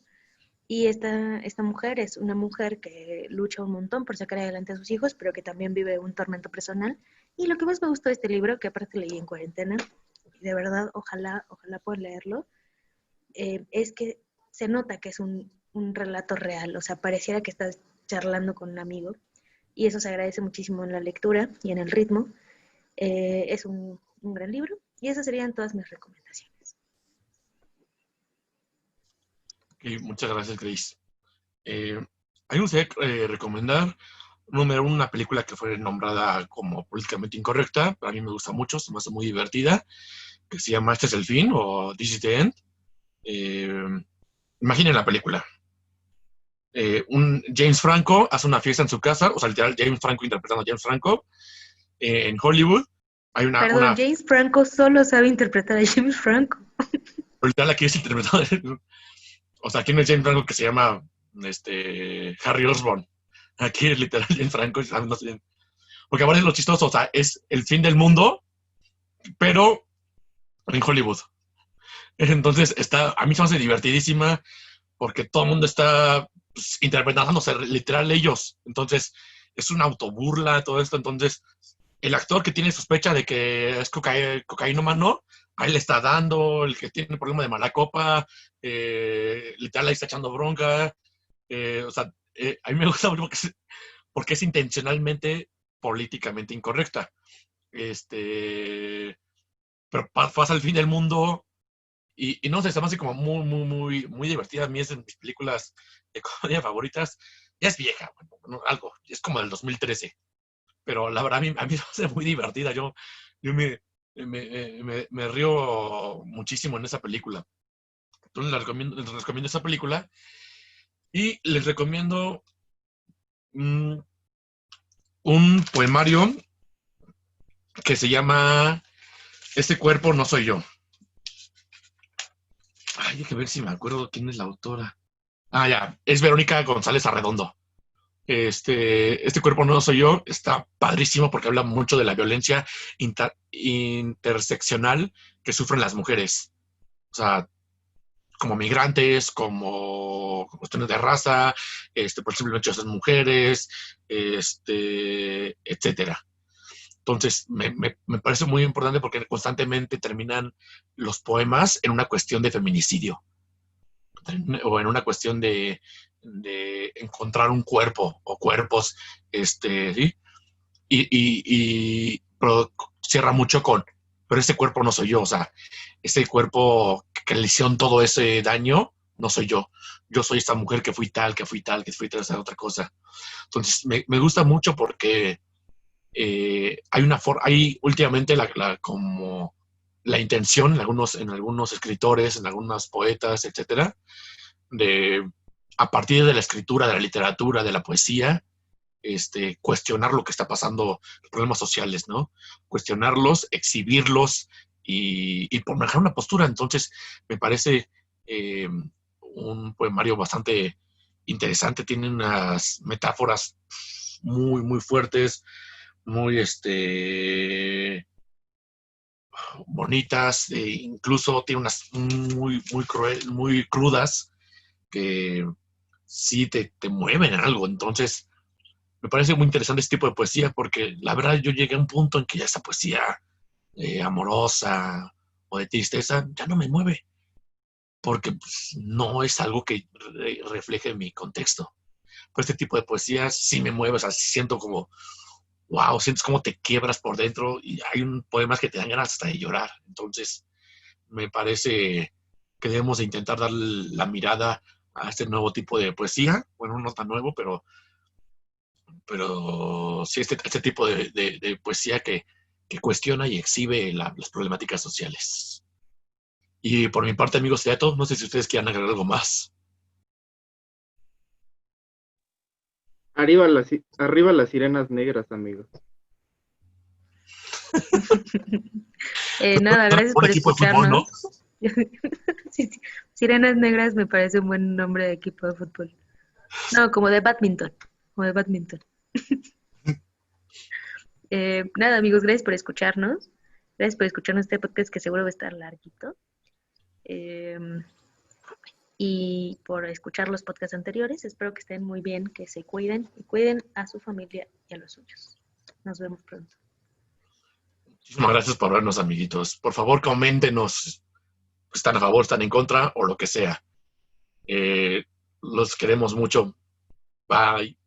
Y esta mujer es una mujer que lucha un montón por sacar adelante a sus hijos, pero que también vive un tormento personal. Y lo que más me gustó de este libro, que aparte leí en cuarentena, y de verdad, ojalá pueda leerlo, es que se nota que es un relato real, o sea, pareciera que estás charlando con un amigo, y eso se agradece muchísimo en la lectura y en el ritmo. Es un gran libro, y esas serían todas mis recomendaciones. Okay, muchas gracias, Grace. A mí me gustaría recomendar, número uno, una película que fue nombrada como políticamente incorrecta, pero a mí me gusta mucho, se me hace muy divertida, que se llama Este es el fin, o This is the End. Imaginen la película. Un James Franco hace una fiesta en su casa, o sea, literal, James Franco interpretando a James Franco, en Hollywood. Hay Perdón, James Franco solo sabe interpretar a James Franco. Literal, aquí es interpretado. O sea, aquí no es James Franco que se llama Harry Osborn. Aquí es literal James Franco. No sé, porque ahora es lo chistoso, o sea, es el fin del mundo, pero en Hollywood. Entonces, a mí se me hace divertidísima porque todo el mundo está pues, interpretándose literal ellos. Entonces, es una autoburla, todo esto. Entonces, el actor que tiene sospecha de que es cocainómano, ahí le está dando, el que tiene problema de mala copa, literal ahí está echando bronca. O sea, a mí me gusta mucho porque es intencionalmente políticamente incorrecta. Pero pasa el fin del mundo y no sé, se me hace como muy divertida. A mí es de mis películas de comedia favoritas. Ya es vieja, bueno, algo, es como del 2013. Pero la verdad a mí me hace muy divertida. Yo me río muchísimo en esa película. Entonces les recomiendo esa película y les recomiendo un poemario que se llama Este cuerpo no soy yo. Ay, hay que ver si me acuerdo quién es la autora. Ah, ya, es Verónica González Arredondo. Este cuerpo no soy yo, está padrísimo porque habla mucho de la violencia interseccional que sufren las mujeres. O sea, como migrantes, como cuestiones de raza, por el simple hecho de ser mujeres, etcétera. Entonces, me parece muy importante porque constantemente terminan los poemas en una cuestión de feminicidio o en una cuestión de encontrar un cuerpo o cuerpos, ¿sí? Pero cierra mucho pero ese cuerpo no soy yo, o sea, ese cuerpo que le hicieron todo ese daño, no soy yo. Yo soy esta mujer que fui tal, esa otra cosa. Entonces, me gusta mucho porque hay últimamente como la intención en algunos escritores, en algunos poetas, etcétera, de a partir de la escritura, de la literatura, de la poesía, cuestionar lo que está pasando, los problemas sociales, ¿no? Cuestionarlos, exhibirlos y por manejar una postura. Entonces, me parece un poemario bastante interesante, tiene unas metáforas muy fuertes, muy bonitas, incluso tiene unas muy crudas que sí te mueven en algo. Entonces, me parece muy interesante este tipo de poesía porque la verdad yo llegué a un punto en que ya esa poesía amorosa o de tristeza ya no me mueve porque pues, no es algo que refleje mi contexto. Pero este tipo de poesía sí me mueve, o sea, siento como, wow, sientes como te quiebras por dentro y hay poemas que te dan ganas hasta de llorar. Entonces, me parece que debemos de intentar dar la mirada a este nuevo tipo de poesía. Bueno, no tan nuevo, pero sí este tipo de poesía que cuestiona y exhibe las problemáticas sociales. Y por mi parte, amigos, sería todo. No sé si ustedes quieran agregar algo más. Arriba las sirenas negras, amigos. Nada, gracias Un por equipo de fútbol, ¿no? escucharnos. Sí, sí. Sirenas Negras me parece un buen nombre de equipo de fútbol. No, como de badminton. Como de badminton. Nada, amigos, gracias por escucharnos. Gracias por escucharnos este podcast que seguro va a estar larguito. Eh, y por escuchar los podcasts anteriores. Espero que estén muy bien, que se cuiden y cuiden a su familia y a los suyos. Nos vemos pronto. Muchísimas gracias por vernos, amiguitos. Por favor, coméntenos. ¿Están a favor, están en contra o lo que sea? Los queremos mucho. Bye.